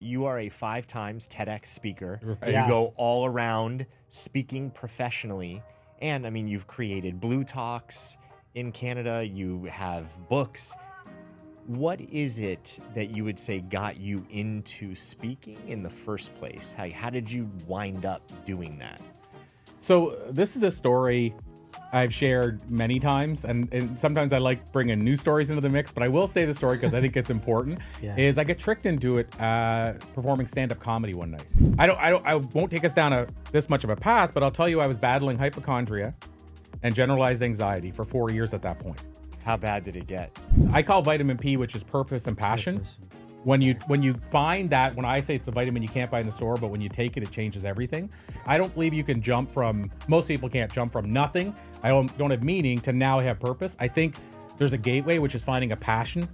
You are a 5 times TEDx speaker. Right. You go all around speaking professionally. And I mean, you've created Blue Talks in Canada. You have books. What is it that you would say got you into speaking in the first place? How did you wind up doing that? So this is a story I've shared many times, and sometimes I like bringing new stories into the mix, but I will say the story because I think it's important. Is I get tricked into it performing stand-up comedy one night. I won't take us down this much of a path, but I'll tell you I was battling hypochondria and generalized anxiety for 4 years at that point. How bad did it get? I call vitamin P, which is purpose and passion. When you find that, when I say it's a vitamin you can't buy in the store, but when you take it, it changes everything. I don't believe you can jump from, most people can't jump from nothing, I don't have meaning, to now I have purpose. I think there's a gateway, which is finding a passion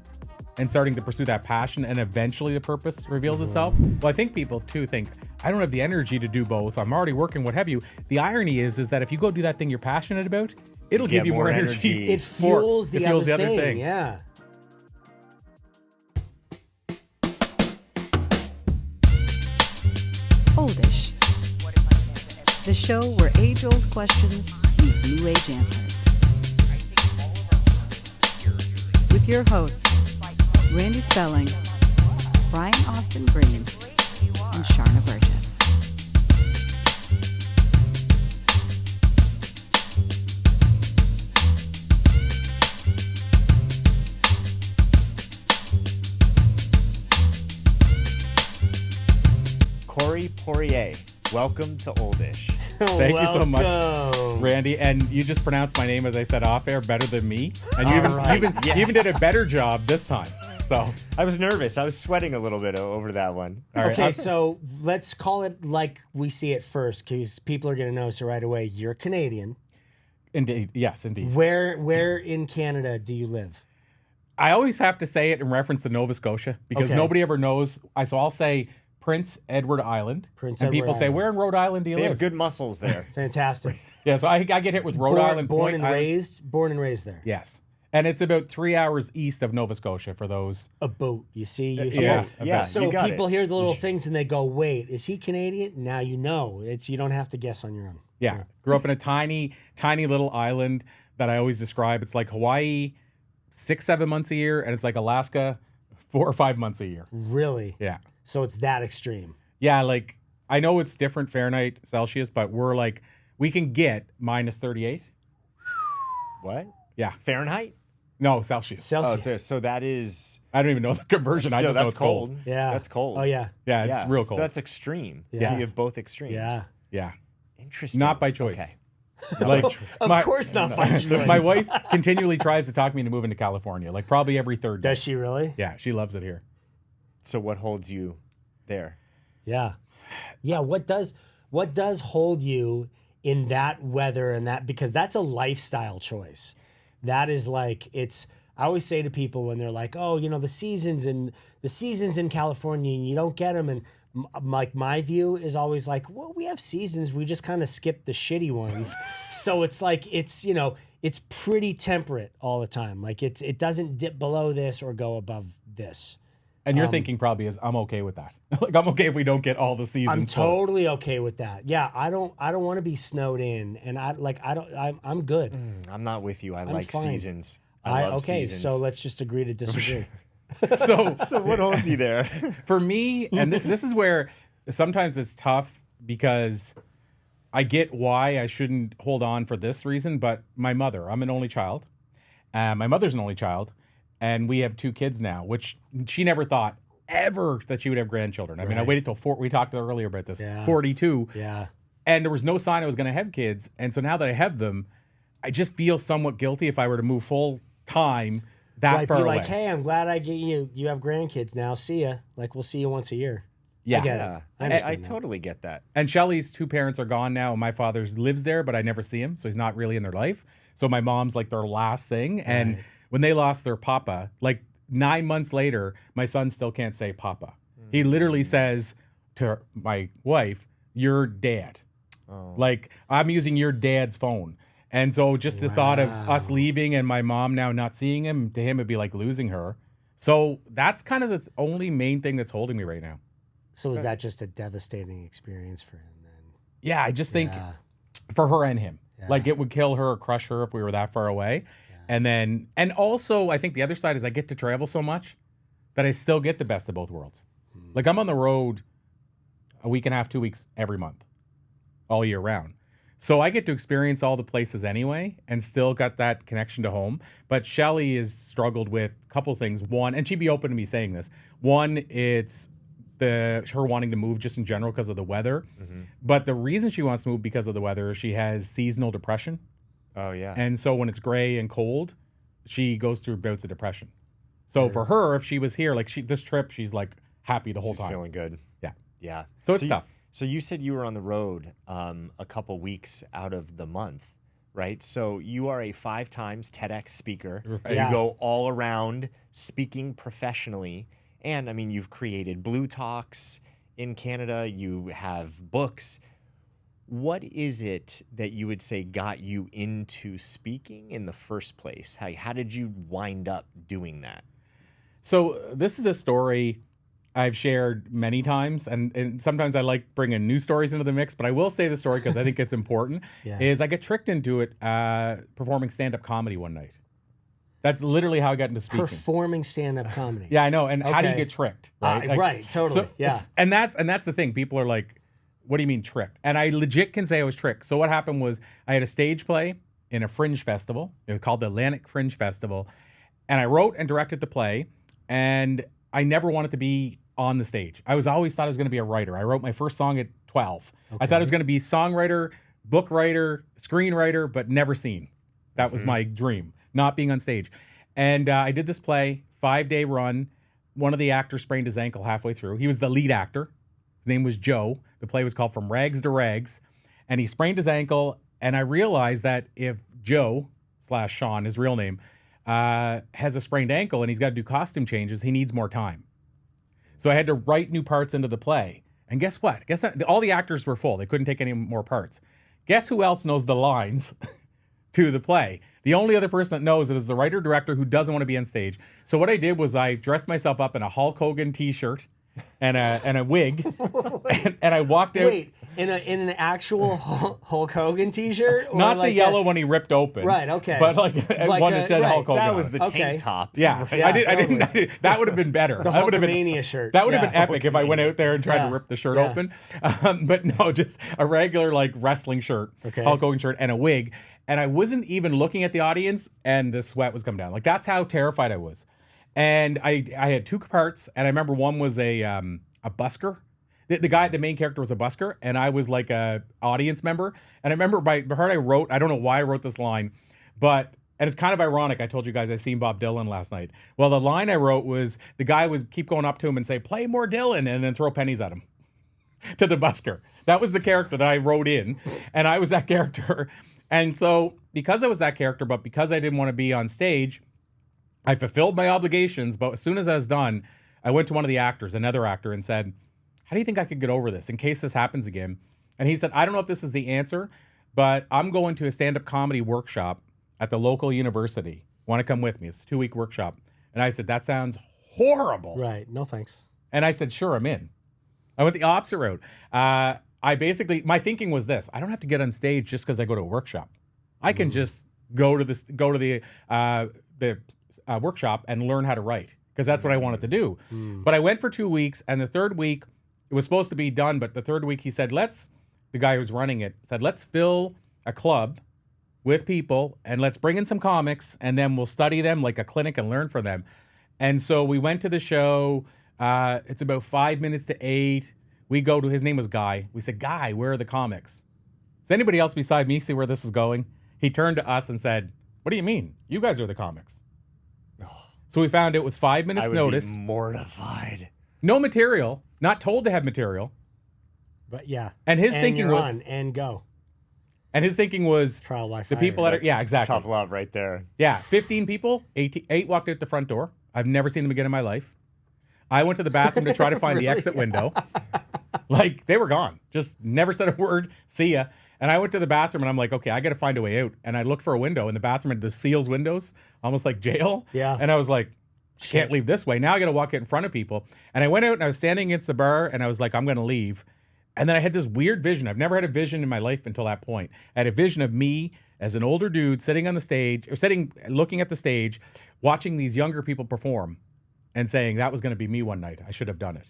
and starting to pursue that passion, and eventually the purpose reveals itself. Well, I think people too think, I don't have the energy to do both. I'm already working, what have you. The irony is that if you go do that thing you're passionate about, it'll give you more energy. It fuels the other thing. Yeah. Oldish, the show where age-old questions meet new-age answers. With your hosts, Randy Spelling, Brian Austin Green, and Sharna Burgess. Corey Poirier, welcome to Oldish. Thank you so much, Randy. And you just pronounced my name, as I said off air, better than me. And you even did a better job this time. So I was nervous. I was sweating a little bit over that one. all right, Okay, so let's call it like we see it first, because people are going to notice it right away. You're Canadian. Indeed, yes, indeed. Where in Canada do you live? I always have to say it in reference to Nova Scotia because Okay. nobody ever knows. So I'll say Prince Edward Island. Prince and Edward people say, Island. where in Rhode Island do you They live? have good muscles there. Fantastic. Yeah, so I get hit with Rhode Island. born Point and Island. raised there. Yes. And it's about 3 hours east of Nova Scotia for those. A boat, you see? Yeah, Oh, yeah. So you got people it. hear the little things and they go, wait, is he Canadian? Now you know. You don't have to guess on your own. Yeah. Grew up in a tiny little island that I always describe. It's like Hawaii 6-7 months a year, and it's like Alaska 4 or 5 months a year. Really? Yeah. So it's that extreme. Yeah, like I know it's different Fahrenheit, Celsius, but we're like, we can get minus 38. What? Yeah. Fahrenheit? No, Celsius. Celsius. So that is... I don't even know the conversion. I Still, just know that's it's cold. Yeah. That's cold. Oh, yeah. Yeah, it's real cold. So that's extreme. Yeah. So you have both extremes. Yeah. Yeah. Interesting. Not by choice. Okay. Like Of course not by choice. my wife continually tries to talk me into moving to California, like probably every third day. Does she really? Yeah, she loves it here. So what holds you there? Yeah. Yeah. What does hold you in that weather and that, because that's a lifestyle choice. That is like, I always say to people when they're like, oh, the seasons in California and you don't get them. And like my view is always like, well, we have seasons. We just kind of skip the shitty ones. So it's like, it's pretty temperate all the time. Like it doesn't dip below this or go above this. And your thinking probably is, I'm okay with that. Like I'm okay if we don't get all the seasons. I'm full. totally okay with that. Yeah, I don't want to be snowed in, and I'm good. I'm not with you. I like fine. seasons. I love seasons. So let's just agree to disagree. So what holds you there? For me, and this is where sometimes it's tough because I get why I shouldn't hold on for this reason, but my mother, I'm an only child. My mother's an only child, and we have 2 kids now, which she never thought ever that she would have grandchildren. I mean, I waited till we talked earlier about this, 42. Yeah. And there was no sign I was going to have kids. And so now that I have them, I just feel somewhat guilty if I were to move full time that far be away. like, hey, I'm glad I get you. You have grandkids now. See ya. Like we'll see you once a year. Yeah. I get it. I understand I that. totally get that. And Shelly's 2 parents are gone now. And my father lives there, but I never see him. So he's not really in their life. So my mom's like their last thing. And when they lost their papa, like 9 months later, my son still can't say papa. He literally says to my wife, your dad. Like I'm using your dad's phone. And so just the thought of us leaving and my mom now not seeing him, to him it'd be like losing her. So that's kind of the only main thing that's holding me right now. So was that just a devastating experience for him then? Yeah, I just think Yeah. for her and him, Yeah. like it would kill her or crush her if we were that far away. And also I think the other side is I get to travel so much that I still get the best of both worlds. Like I'm on the road a week and a half, 2 weeks every month, all year round. So I get to experience all the places anyway and still got that connection to home. But Shelly has struggled with a couple things. One, and she'd be open to me saying this. One, it's her wanting to move just in general because of the weather. But the reason she wants to move because of the weather, she has seasonal depression. Oh, yeah. And so when it's gray and cold, she goes through bouts of depression. So for her, if she was here, like this trip, she's like happy the whole She's time. feeling good. Yeah. Yeah. So it's tough. So you said you were on the road a couple weeks out of the month, right? So you are a 5 times TEDx speaker. Right. Yeah. You go all around speaking professionally. And I mean, you've created Blue Talks in Canada. You have books. What is it that you would say got you into speaking in the first place? How did you wind up doing that? So this is a story I've shared many times, and sometimes I like bringing new stories into the mix, but I will say the story because I think it's important, is I get tricked into it performing stand-up comedy one night. That's literally how I got into speaking. Performing stand-up comedy. Yeah, I know. And how do you Okay. get tricked? Right, Right, totally. So- Yeah. And that's the thing. People are like, what do you mean tricked? And I legit can say I was tricked. So what happened was I had a stage play in a fringe festival. It was called the Atlantic Fringe Festival. And I wrote and directed the play. And I never wanted to be on the stage. I always thought I was going to be a writer. I wrote my first song at 12. I thought I was going to be songwriter, book writer, screenwriter, but never seen. That was my dream, not being on stage. And I did this play, 5-day run. One of the actors sprained his ankle halfway through. He was the lead actor. His name was Joe. The play was called From Rags to Rags. And he sprained his ankle. And I realized that if Joe / Sean, his real name, has a sprained ankle and he's got to do costume changes, he needs more time. So I had to write new parts into the play. And guess what? All the actors were full. They couldn't take any more parts. Guess who else knows the lines to the play? The only other person that knows it is the writer-director who doesn't want to be on stage. So what I did was I dressed myself up in a Hulk Hogan t-shirt and a wig, and I walked out. Wait, in an actual Hulk Hogan t-shirt? Or Not like the yellow one he ripped open. Right, okay. But like one that said right. Hulk Hogan. That on was it. the Okay. tank top. Yeah, Yeah, I didn't. That would have been better. The That would have been Hulkamania shirt. That would have Yeah. been epic if I went out there and tried Yeah. to rip the shirt Yeah. open. But no, just a regular like wrestling shirt, Okay. Hulk Hogan shirt, and a wig. And I wasn't even looking at the audience, and the sweat was coming down. Like that's how terrified I was. And I had 2 parts, and I remember one was a busker. The main character was a busker, and I was like a audience member. And I remember by heart I wrote, I don't know why I wrote this line, and it's kind of ironic. I told you guys I seen Bob Dylan last night. Well, the line I wrote was the guy would keep going up to him and say, "Play more Dylan," and then throw pennies at him to the busker. That was the character that I wrote in, and I was that character. And so because I was that character, but because I didn't want to be on stage, I fulfilled my obligations. But as soon as I was done, I went to one of the actors, another actor, and said, "How do you think I could get over this in case this happens again?" And he said, "I don't know if this is the answer, but I'm going to a stand-up comedy workshop at the local university. Want to come with me? It's a 2-week workshop." And I said, "That sounds horrible." Right, no thanks. And I said, "Sure, I'm in." I went the opposite route. My thinking was this: I don't have to get on stage just because I go to a workshop. I can just go to the workshop and learn how to write, because that's what I wanted to do. But I went for 2 weeks, and the third week it was supposed to be done, but the third week he said, the guy who's running it said, "Let's fill a club with people and let's bring in some comics and then we'll study them like a clinic and learn from them." And so we went to the show. It's about 5 minutes to 8. We go to, his name was Guy. We said, "Guy, where are the comics? Does anybody else beside me see where this is going?" He turned to us and said, "What do you mean? You guys are the comics." So we found out with 5 minutes I would notice, be mortified. no material, not told to have material. But yeah. And his thinking you're was- on and go. And his thinking was, Trial by the fire. people that are, That's yeah, exactly. Tough love right there. Yeah, 15 people, 8 walked out the front door. I've never seen them again in my life. I went to the bathroom to try to find the Really? exit window. Like, they were gone. Just never said a word. See ya. And I went to the bathroom and I'm like, okay, I got to find a way out. And I looked for a window, and the bathroom had the seals windows, almost like jail. Yeah. And I was like, can't leave this way. Now I got to walk it in front of people. And I went out and I was standing against the bar and I was like, I'm going to leave. And then I had this weird vision. I've never had a vision in my life until that point. I had a vision of me as an older dude sitting on the stage, or looking at the stage, watching these younger people perform and saying that was going to be me one night. I should have done it.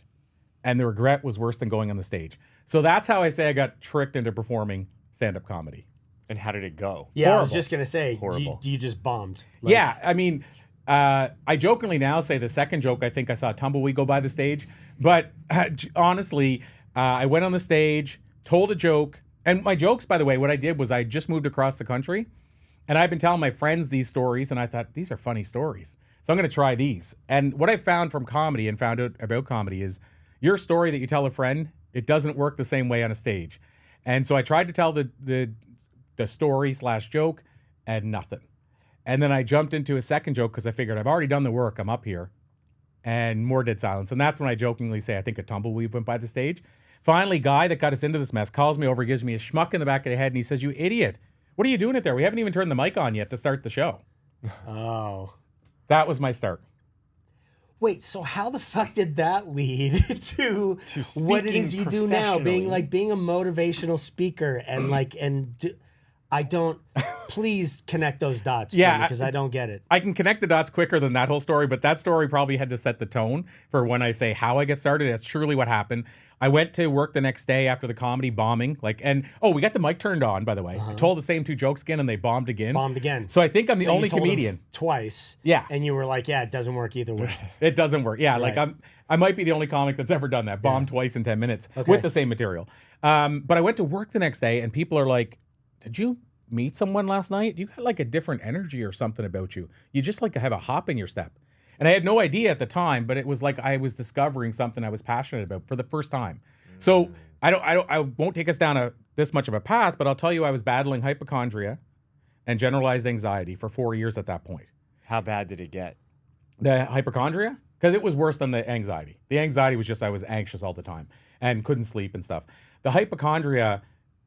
And the regret was worse than going on the stage. So that's how I say I got tricked into performing stand-up comedy. And how did it go? Yeah, Horrible. I was just gonna say, Horrible. you just bombed. Yeah, I mean, I jokingly now say the second joke, I think I saw a tumbleweed go by the stage. But honestly, I went on the stage, told a joke. And my jokes, by the way, what I did was I just moved across the country. And I've been telling my friends these stories. And I thought, these are funny stories. So I'm going to try these. And what I found from comedy and found out about comedy is your story that you tell a friend, it doesn't work the same way on a stage. And so I tried to tell the story / joke and nothing. And then I jumped into a second joke because I figured I've already done the work. I'm up here. And more dead silence. And that's when I jokingly say, I think a tumbleweed went by the stage. Finally, guy that got us into this mess calls me over, gives me a schmuck in the back of the head, and he says, you idiot. What are you doing it there? We haven't even turned the mic on yet to start the show. Oh. That was my start. Wait, so how the fuck did that lead to what it speaking is you do now? Being professionally. a motivational speaker and I don't. Please connect those dots for Yeah, me because I don't get it. I can connect the dots quicker than that whole story, but that story probably had to set the tone for when I say how I get started. That's truly what happened. I went to work the next day after the comedy bombing, we got the mic turned on, by the way. I told the same 2 jokes again and they bombed again. Bombed again. So I think I'm the So you only told him comedian. Twice. Yeah. And you were like, yeah, it doesn't work either way. It doesn't work. Yeah, Right. I might be the only comic that's ever done that. Bombed twice in 10 minutes Okay. with the same material. But I went to work the next day and people are like, did you meet someone last night? You got like a different energy or something about you. You just like have a hop in your step. And I had no idea at the time, but it was like I was discovering something I was passionate about for the first time. So I won't take us down this much of a path, but I'll tell you I was battling hypochondria and generalized anxiety for 4 years at that point. How bad did it get? The hypochondria? Because it was worse than the anxiety. The anxiety was just I was anxious all the time and couldn't sleep and stuff. The hypochondria,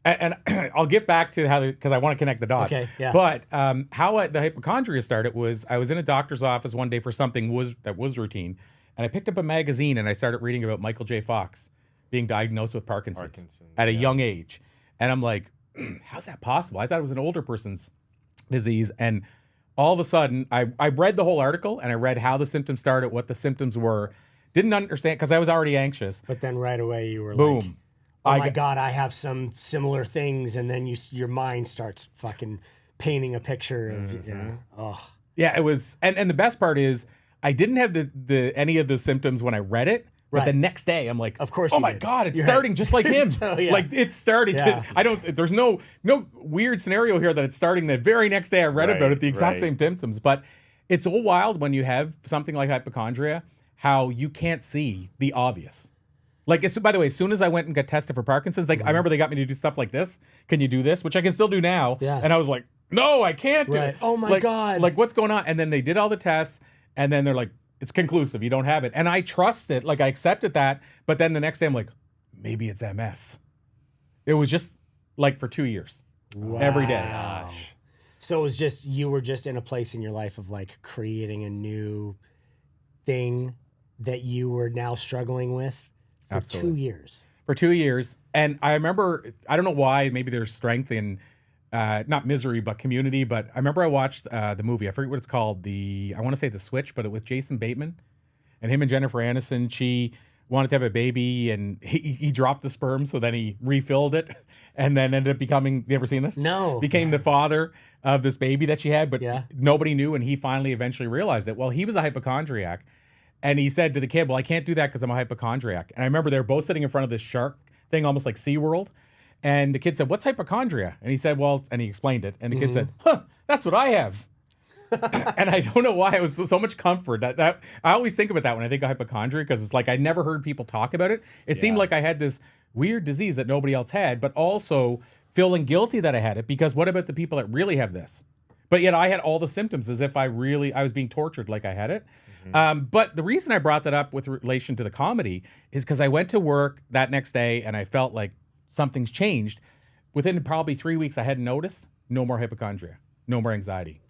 and I'll get back to how, because I want to connect the dots. Okay, yeah. But how the hypochondria started was I was in a doctor's office one day for something that was routine, and I picked up a magazine and I started reading about Michael J. Fox being diagnosed with Parkinson's at a young age. And I'm like, how's that possible? I thought it was an older person's disease. And all of a sudden, I read the whole article and I read how the symptoms started, what the symptoms were. Didn't understand because I was already anxious. But then right away you were like, Boom. oh my God, I have some similar things. And then your mind starts fucking painting a picture of, Yeah, it was. And the best part is I didn't have the any of the symptoms when I read it. But the next day, I'm like, Of course oh you my did. God, it's You're starting right. just like him. So, yeah. Like it's starting. Yeah. There's no weird scenario here that it's starting the very next day I read about it, the exact right. same symptoms. But it's all wild when you have something like hypochondria, how you can't see the obvious. Like, by the way, as soon as I went and got tested for Parkinson's, like I remember they got me to do stuff like this. Can you do this? Which I can still do now. Yeah. And I was like, no, I can't do Right. it. Oh my Like- God. Like what's going on? And then they did all the tests and then they're like, it's conclusive. You don't have it. And I trust it. Like I accepted that. But then the next day I'm like, maybe it's MS. It was just like for 2 years. Every day. Wow. So it was just, you were just in a place in your life of like creating a new thing that you were now struggling with for Absolutely. 2 years. For 2 years. And I remember, I don't know why, maybe there's strength in not Misery, but Community. But I remember I watched the movie. I forget what it's called. I want to say The Switch, but it was Jason Bateman. And him and Jennifer Aniston, she wanted to have a baby and he dropped the sperm. So then he refilled it and then ended up becoming, you ever seen that? No. Became the father of this baby that she had, but Yeah. nobody knew. And he finally eventually realized it. Well, he was a hypochondriac. And he said to the kid, well, I can't do that because I'm a hypochondriac. And I remember they were both sitting in front of this shark thing, almost like SeaWorld. And the kid said, what's hypochondria? And he said, well, and he explained it. And the kid said, that's what I have. And I don't know why it was so much comfort that I always think about that when I think of hypochondria, because it's like I never heard people talk about it. It seemed like I had this weird disease that nobody else had, but also feeling guilty that I had it, because what about the people that really have this? But yet I had all the symptoms as if I was being tortured like I had it. But the reason I brought that up with relation to the comedy is because I went to work that next day and I felt like something's changed. Within probably 3 weeks, I hadn't noticed. No more hypochondria. No more anxiety.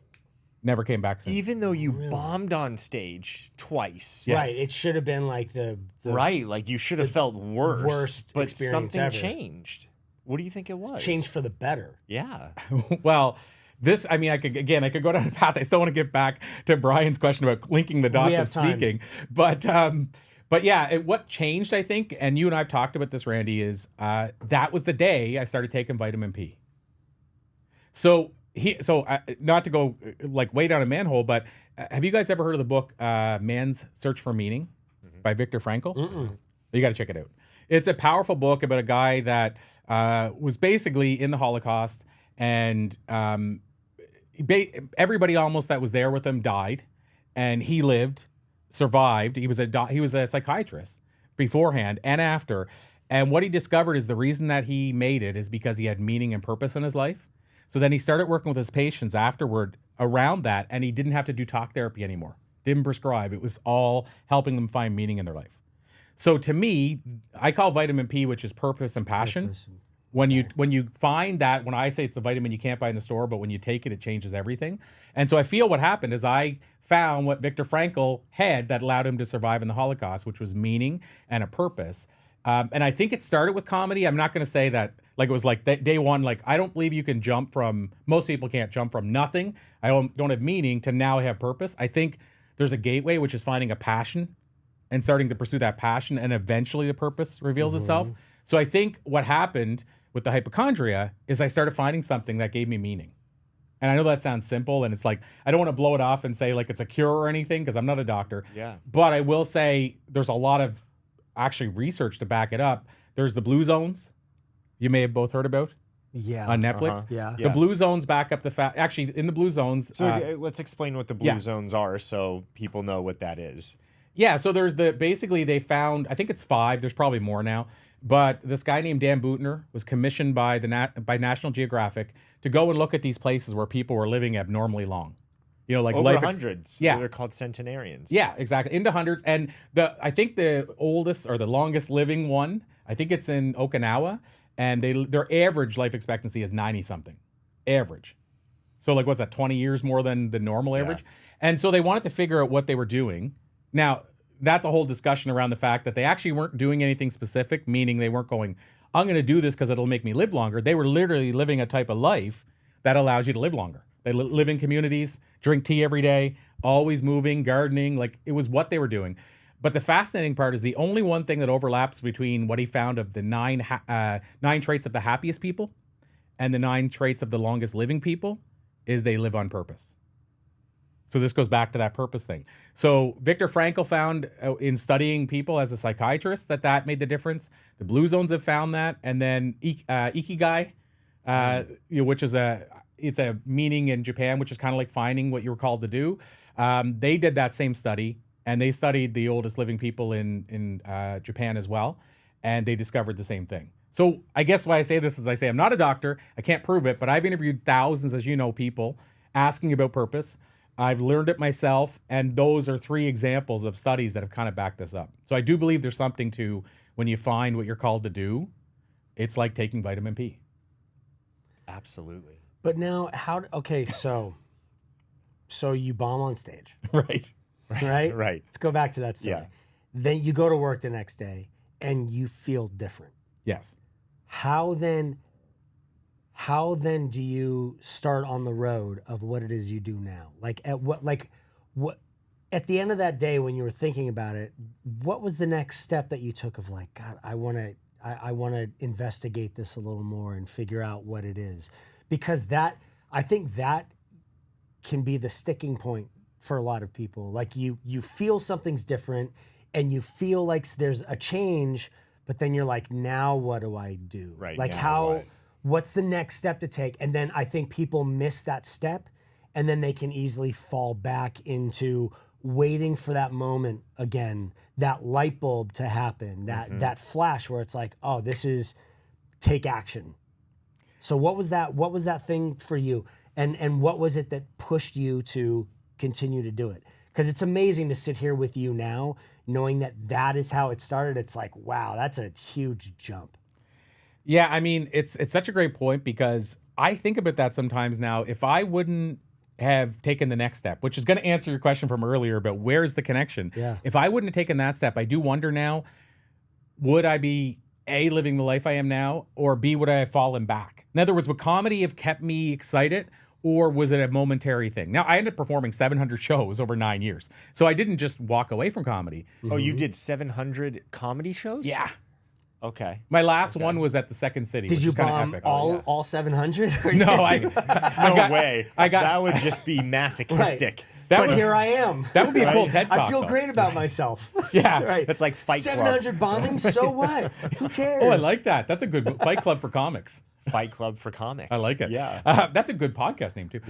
Never came back since. Even though you bombed on stage twice. Yes. Right. It should have been like the Right. Like you should have felt worst but experience something ever. changed. What do you think it was? changed for the better. Yeah. Well, this, I mean, I could go down a path. I still want to get back to Brian's question about linking the dots We of have time. speaking. But yeah, what changed, I think, and you and I have talked about this, Randy, is that was the day I started taking vitamin P. So not to go like way down a manhole, but have you guys ever heard of the book Man's Search for Meaning by Viktor Frankl? You got to check it out. It's a powerful book about a guy that was basically in the Holocaust, and everybody almost that was there with him died, and he lived, survived. He was a psychiatrist beforehand and after, and what he discovered is the reason that he made it is because he had meaning and purpose in his life. So then he started working with his patients afterward around that, and he didn't have to do talk therapy anymore. Didn't prescribe. It was all helping them find meaning in their life. So to me, I call vitamin P, which is purpose and passion. When you find that, when I say it's a vitamin you can't buy in the store, but when you take it, it changes everything. And so I feel what happened is I found what Viktor Frankl had that allowed him to survive in the Holocaust, which was meaning and a purpose. And I think it started with comedy. I'm not going to say that like it was like day one. Like I don't believe you can jump from, most people can't jump from nothing. I don't have meaning to now I have purpose. I think there's a gateway, which is finding a passion and starting to pursue that passion, and eventually the purpose reveals itself. So I think what happened with the hypochondria is I started finding something that gave me meaning. And I know that sounds simple, and it's like, I don't want to blow it off and say like it's a cure or anything, because I'm not a doctor. Yeah. But I will say there's a lot of actually research to back it up. There's the blue zones you may have both heard about on Netflix. Yeah. The blue zones back up the fact. Actually, in the blue zones. So let's explain what the blue yeah. zones are so people know what that is. Yeah, so there's basically they found, I think it's 5, there's probably more now, but this guy named Dan Buettner was commissioned by by National Geographic to go and look at these places where people were living abnormally long. You know, like Over life hundreds. Yeah. They're called centenarians. Yeah, exactly. Into hundreds. And I think the oldest or the longest living one, I think it's in Okinawa, and their average life expectancy is 90 something. Average. So like what's that, 20 years more than the normal average? And so they wanted to figure out what they were doing. Now, that's a whole discussion around the fact that they actually weren't doing anything specific, meaning they weren't going, I'm going to do this because it'll make me live longer. They were literally living a type of life that allows you to live longer. They live in communities, drink tea every day, always moving, gardening. Like it was what they were doing. But the fascinating part is the only one thing that overlaps between what he found of the 9 traits of the happiest people and the 9 traits of the longest living people is they live on purpose. So this goes back to that purpose thing. So Viktor Frankl found in studying people as a psychiatrist that made the difference. The blue zones have found that. And then Ikigai, which is it's a meaning in Japan, which is kind of like finding what you were called to do. They did that same study, and they studied the oldest living people in Japan as well, and they discovered the same thing. So I guess why I say this is I say I'm not a doctor. I can't prove it, but I've interviewed thousands, as you know, people asking about purpose. I've learned it myself, and those are 3 examples of studies that have kind of backed this up. So I do believe there's something to when you find what you're called to do, it's like taking vitamin P. Absolutely. But now, so you bomb on stage, Right. right? Right. Let's go back to that story. Yeah. Then you go to work the next day, and you feel different. Yes. How then do you start on the road of what it is you do now? Like what at the end of that day when you were thinking about it, what was the next step that you took of like, God, I want to investigate this a little more and figure out what it is? Because I think that can be the sticking point for a lot of people. Like you feel something's different and you feel like there's a change, but then you're like, now what do I do? Right. Like now what's the next step to take? And then I think people miss that step, and then they can easily fall back into waiting for that moment again, that light bulb to happen, that flash where it's like, oh, this is take action. So what was that thing for you? And what was it that pushed you to continue to do it? Because it's amazing to sit here with you now, knowing that is how it started. It's like, wow, that's a huge jump. Yeah, I mean, it's such a great point because I think about that sometimes now. If I wouldn't have taken the next step, which is going to answer your question from earlier about where's the connection. Yeah. If I wouldn't have taken that step, I do wonder now, would I be A, living the life I am now, or B, would I have fallen back? In other words, would comedy have kept me excited, or was it a momentary thing? Now, I ended up performing 700 shows over 9 years. So I didn't just walk away from comedy. Oh, you did 700 comedy shows? Yeah. Okay. My last one was at the Second City. Did which you is kinda bomb epic. all 700? No, No way. I got that would just be masochistic. That But would- here I am. That would be a cool TED Talk. I feel though. great about myself. Yeah. right. That's like Fight Club. 700 bombings, so what? Who cares? Oh, I like that. That's a good Fight Club for comics. Fight Club for comics. I like it. Yeah. That's a good podcast name too.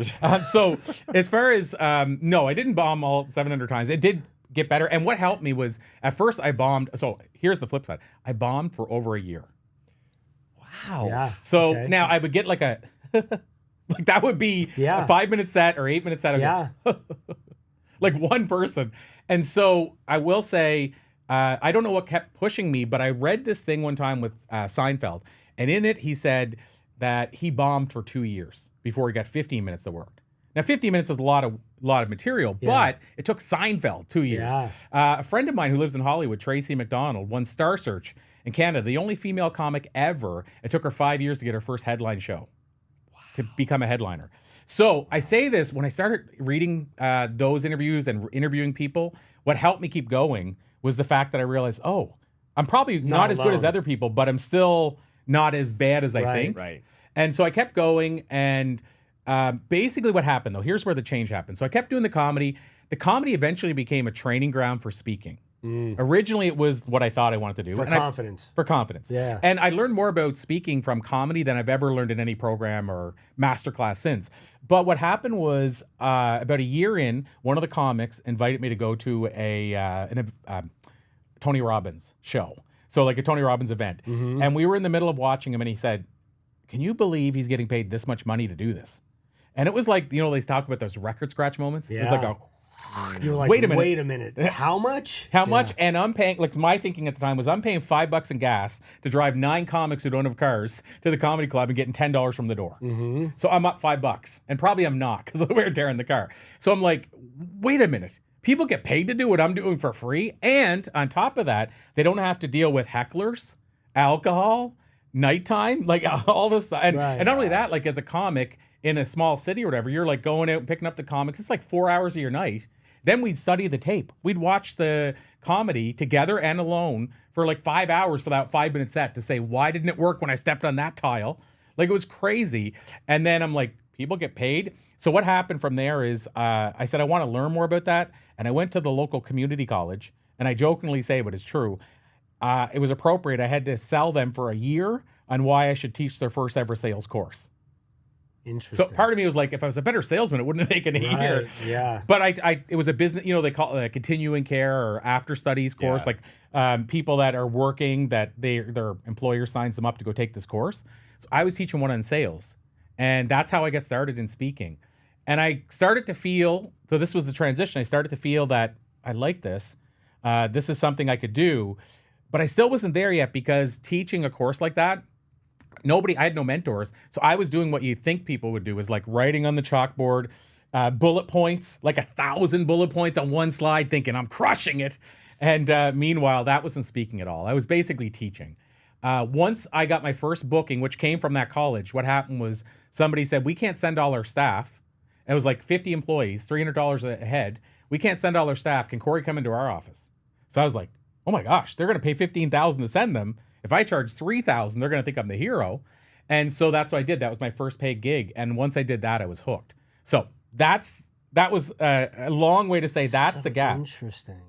So as far as, no, I didn't bomb all 700 times. It did get better. And what helped me was at first I bombed. So here's the flip side. I bombed for over a year. Wow. Yeah. So okay. now I would get like a, like that would be Yeah. a 5-minute set or 8-minute set. I'd Yeah. go, like one person. And so I will say, I don't know what kept pushing me, but I read this thing one time with Seinfeld. And in it, he said that he bombed for 2 years before he got 15 minutes of work. Now, 15 minutes is a lot of material, but it took Seinfeld 2 years. Yeah. A friend of mine who lives in Hollywood, Tracy McDonald, won Star Search in Canada, the only female comic ever. It took her 5 years to get her first headline show, to become a headliner. So I say this, when I started reading those interviews and interviewing people, what helped me keep going was the fact that I realized, oh, I'm probably not as good as alone. other people, but I'm still not as bad as I Right. think. Right. And so I kept going, and basically what happened, though, here's where the change happened. So I kept doing the comedy. The comedy eventually became a training ground for speaking. Originally, it was what I thought I wanted to do. For And confidence. For confidence. Yeah. And I learned more about speaking from comedy than I've ever learned in any program or masterclass since. But what happened was about a year in, one of the comics invited me to go to a Tony Robbins show. So like a Tony Robbins event. And we were in the middle of watching him, and he said, "Can you believe he's getting paid this much money to do this?" And it was like, you know, they talk about those record scratch moments. It was like Yeah. a, You were like, Wait wait a a minute. minute. How much? how much? And I'm paying, like my thinking at the time was I'm paying $5 in gas to drive 9 comics who don't have cars to the comedy club and getting $10 from the door. So I'm up $5, and probably I'm not because of the wear and tear in the car. So I'm like, wait a minute. People get paid to do what I'm doing for free. And on top of that, they don't have to deal with hecklers, alcohol, nighttime, like all this. And, Right. and not only that, like as a comic in a small city or whatever, you're like going out and picking up the comics. It's like 4 hours of your night. Then we'd study the tape. We'd watch the comedy together and alone for like 5 hours for that 5-minute set to say, why didn't it work when I stepped on that tile? Like it was crazy. And then I'm like, people get paid. So what happened from there is I said, I want to learn more about that. And I went to the local community college, and I jokingly say, but it's true. It was appropriate. I had to sell them for a year on why I should teach their first ever sales course. Interesting. So part of me was like, if I was a better salesman, it wouldn't have taken a year. Right, yeah. But it was a business, you know, they call it a continuing care or after studies course, like people that are working that their employer signs them up to go take this course. So I was teaching one on sales, and that's how I got started in speaking. And I started to feel, so this was the transition. I started to feel that I like this. This is something I could do, but I still wasn't there yet because teaching a course like that, I had no mentors. So I was doing what you think people would do, is like writing on the chalkboard, bullet points, like 1,000 bullet points on one slide, thinking I'm crushing it. And meanwhile, that wasn't speaking at all. I was basically teaching. Once I got my first booking, which came from that college, what happened was somebody said, we can't send all our staff. It was like 50 employees, $300 a head. We can't send all our staff. Can Corey come into our office? So I was like, oh my gosh, they're going to pay $15,000 to send them. If I charge $3,000, they're going to think I'm the hero. And so that's what I did. That was my first paid gig. And once I did that, I was hooked. So that was a long way to say that's So the gap. Interesting.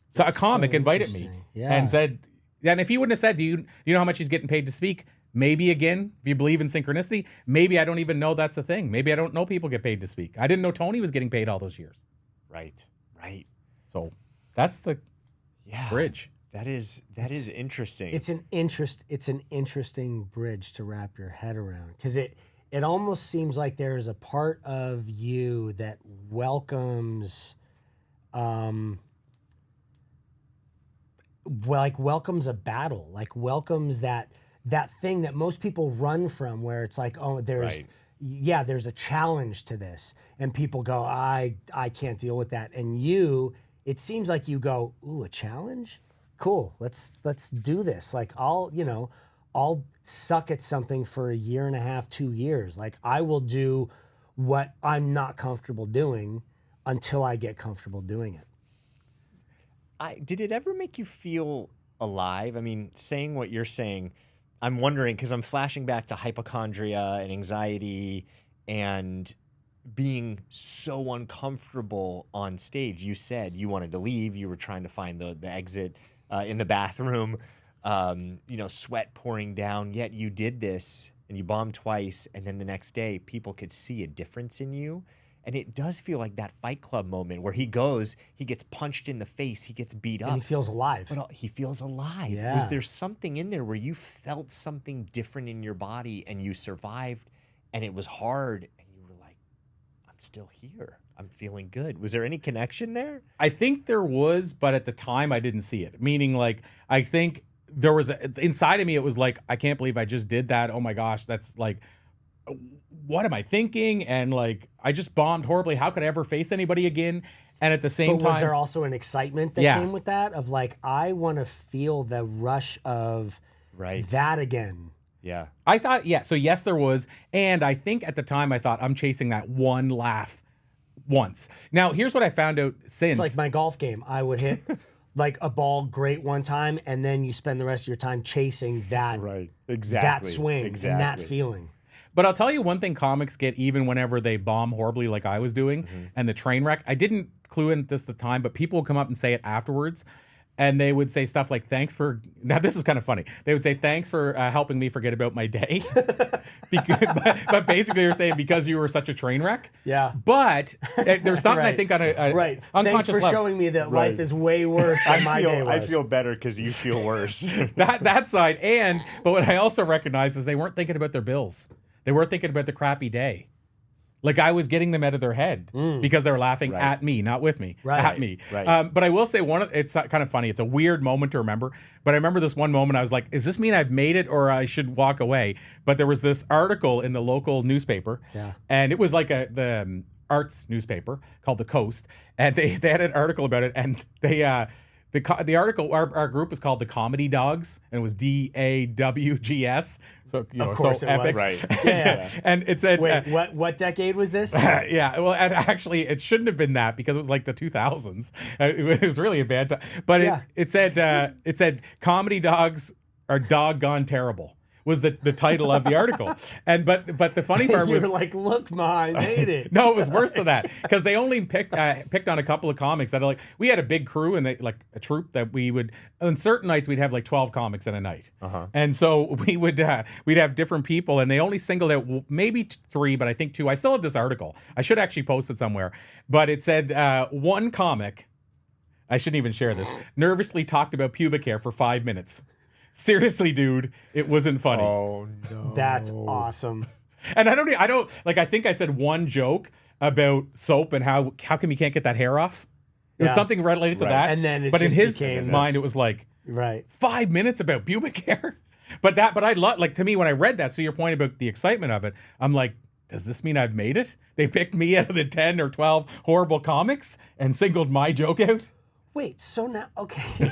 So a That's comic so invited me interesting. Yeah. and said, and if he wouldn't have said, do you know how much he's getting paid to speak? Maybe again, if you believe in synchronicity, maybe I don't even know that's a thing. Maybe I don't know people get paid to speak. I didn't know Tony was getting paid all those years. Right. So that's the Yeah. bridge. That is interesting. It's an interesting bridge to wrap your head around, because it almost seems like there is a part of you that welcomes welcomes a battle, like welcomes that thing that most people run from, where it's like, oh, there's Right. yeah, there's a challenge to this, and people go, I can't deal with that. And you, it seems like you go, ooh, a challenge? Cool, let's do this. Like I'll suck at something for a year and a half, 2 years. Like I will do what I'm not comfortable doing until I get comfortable doing it. Did it ever make you feel alive? I mean, saying what you're saying, I'm wondering, because I'm flashing back to hypochondria and anxiety and being so uncomfortable on stage. You said you wanted to leave. You were trying to find the exit in the bathroom, sweat pouring down. Yet you did this and you bombed twice. And then the next day, people could see a difference in you. And it does feel like that Fight Club moment where he gets punched in the face, he gets beat up. And he feels alive. But he feels alive. Yeah. Was there something in there where you felt something different in your body and you survived and it was hard and you were like, I'm still here. I'm feeling good. Was there any connection there? I think there was, but at the time I didn't see it. Meaning, like, I think there was inside of me, it was like, I can't believe I just did that. Oh my gosh, that's like, what am I thinking? And like, I just bombed horribly. How could I ever face anybody again? And at the same time, was there also an excitement that came with that? Of like, I want to feel the rush of that again. Yeah. I thought, so yes, there was. And I think at the time I thought, I'm chasing that one laugh once. Now, here's what I found out since. It's like my golf game. I would hit like a ball great one time, and then you spend the rest of your time chasing that, that swing and that feeling. But I'll tell you one thing comics get even whenever they bomb horribly like I was doing and the train wreck. I didn't clue in this at the time, but people would come up and say it afterwards. And they would say stuff like, now this is kind of funny. They would say, thanks for helping me forget about my day. but basically you're saying because you were such a train wreck. Yeah. But there's something I think on a Thanks for level. showing me that life is way worse than my day was. I feel better because you feel worse. that side. But what I also recognize is they weren't thinking about their bills. They weren't thinking about the crappy day. Like I was getting them out of their head because they were laughing at me, not with me, at me. Right. But I will say it's kind of funny. It's a weird moment to remember. But I remember this one moment I was like, does this mean I've made it or I should walk away? But there was this article in the local newspaper. Yeah. And it was like the arts newspaper called The Coast. And they had an article about it. And they... The article, our group was called the Comedy Dogs, and it was DAWGS. So of course so it epic. was. Right. Yeah. And it said, wait, what decade was this? Yeah, well, and actually, it shouldn't have been that because it was like the 2000s. It was really a bad time. But it said Comedy Dogs are doggone terrible. Was the title of the article. And but the funny part was you were like, look, Ma, I made it. No, it was worse than that because they only picked on a couple of comics that are like, we had a big crew and they like a troupe that we would on certain nights we'd have like 12 comics in a night. And so we'd have different people and they only singled out maybe 3, but I think 2. I still have this article. I should actually post it somewhere. But it said one comic, I shouldn't even share this, nervously talked about pubic hair for 5 minutes. Seriously, dude, it wasn't funny. Oh no. That's awesome. And I don't like. I think I said one joke about soap and how come you can't get that hair off. It was something related to that. And then but just in his became mind, it was like 5 minutes about pubic hair. But I love like to me when I read that. So your point about the excitement of it, I'm like, does this mean I've made it? They picked me out of the 10 or 12 horrible comics and singled my joke out. Wait, so now okay.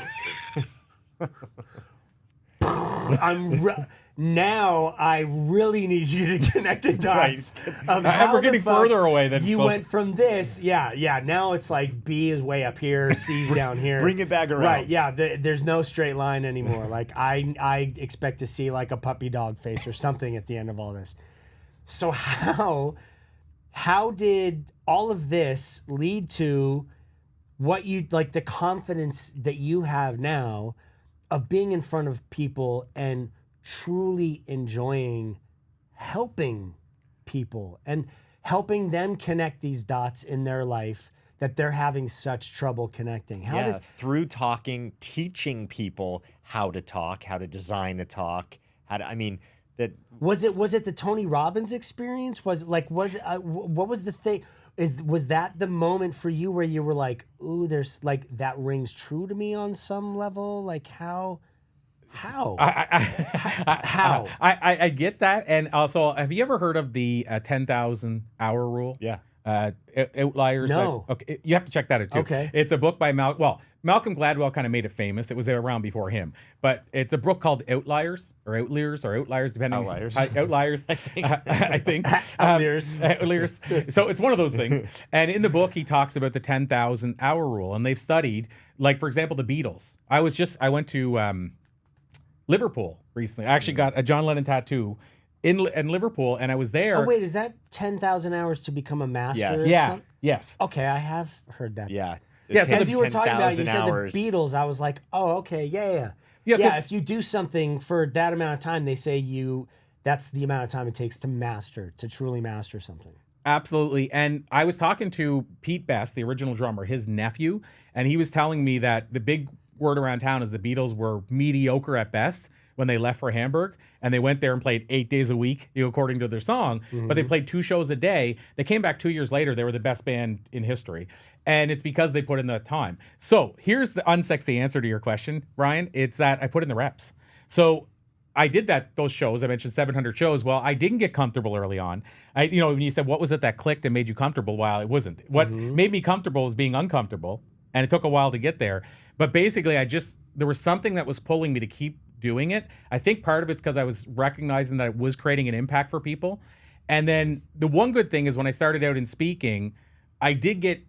Now I really need you to connect the dots. Of how we're getting further away than you went from this. Yeah. Now it's like B is way up here, C's down here. Bring it back around. Right. Yeah. There's no straight line anymore. Like I expect to see like a puppy dog face or something at the end of all this. So how did all of this lead to what you like the confidence that you have now of being in front of people and truly enjoying helping people and helping them connect these dots in their life that they're having such trouble connecting? Through talking, teaching people how to talk, how to design a talk, was it the Tony Robbins experience? What was the thing? Was that the moment for you where you were like, ooh, there's like that rings true to me on some level? Like how How? How? I get that. And also, have you ever heard of the 10,000 hour rule? Yeah. Outliers. No. Okay, you have to check that out too. Okay. It's a book by Malcolm Gladwell kind of made it famous. It was around before him, but it's a book called Outliers, depending. Outliers. Outliers. I think. Outliers. Outliers. So it's one of those things. And in the book, he talks about the 10,000 hour rule, and they've studied, like for example, the Beatles. I went to Liverpool recently. I actually got a John Lennon tattoo in Liverpool, and I was there. Oh wait, is that 10,000 hours to become a master? Yes. or Yeah. something? Yes. Okay, I have heard that. Yeah. Yeah, so As you were talking about, you 10,000 said hours. the Beatles. I was like, oh, okay, yeah. Yeah, 'cause- If you do something for that amount of time, they say that's the amount of time it takes to truly master something. Absolutely. And I was talking to Pete Best, the original drummer, his nephew, and he was telling me that the big word around town is the Beatles were mediocre at best when they left for Hamburg, and they went there and played 8 days a week, according to their song, but they played 2 shows a day. They came back 2 years later. They were the best band in history. And it's because they put in the time. So here's the unsexy answer to your question, Brian. It's that I put in the reps. So I did those shows. I mentioned 700 shows. Well, I didn't get comfortable early on. When you said, what was it that clicked and made you comfortable? Well, it wasn't. What made me comfortable was being uncomfortable. And it took a while to get there. But basically, there was something that was pulling me to keep doing it. I think part of it's because I was recognizing that it was creating an impact for people. And then the one good thing is when I started out in speaking, I did get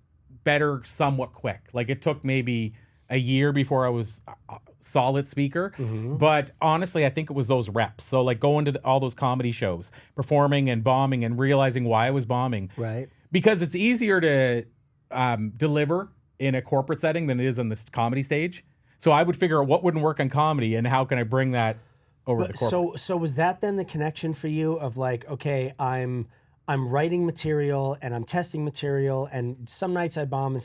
better somewhat quick. Like it took maybe a year before I was a solid speaker. But honestly, I think it was those reps. So like going to all those comedy shows, performing and bombing and realizing why I was bombing. Right. Because it's easier to deliver in a corporate setting than it is on this comedy stage. So I would figure out what wouldn't work on comedy and how can I bring that over to corporate. So was that then the connection for you of like, okay, I'm writing material and I'm testing material, and some nights I bomb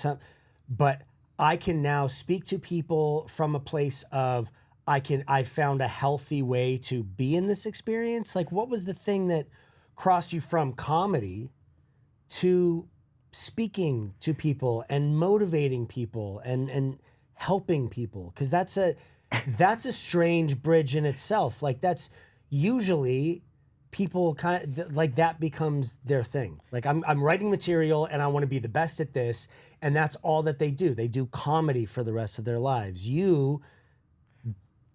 but I can now speak to people from a place of I found a healthy way to be in this experience? Like, what was the thing that crossed you from comedy to speaking to people and motivating people and helping people? Because that's a strange bridge in itself. Like that's usually people kind of like that becomes their thing. Like I'm writing material and I want to be the best at this, and that's all that they do. They do comedy for the rest of their lives. You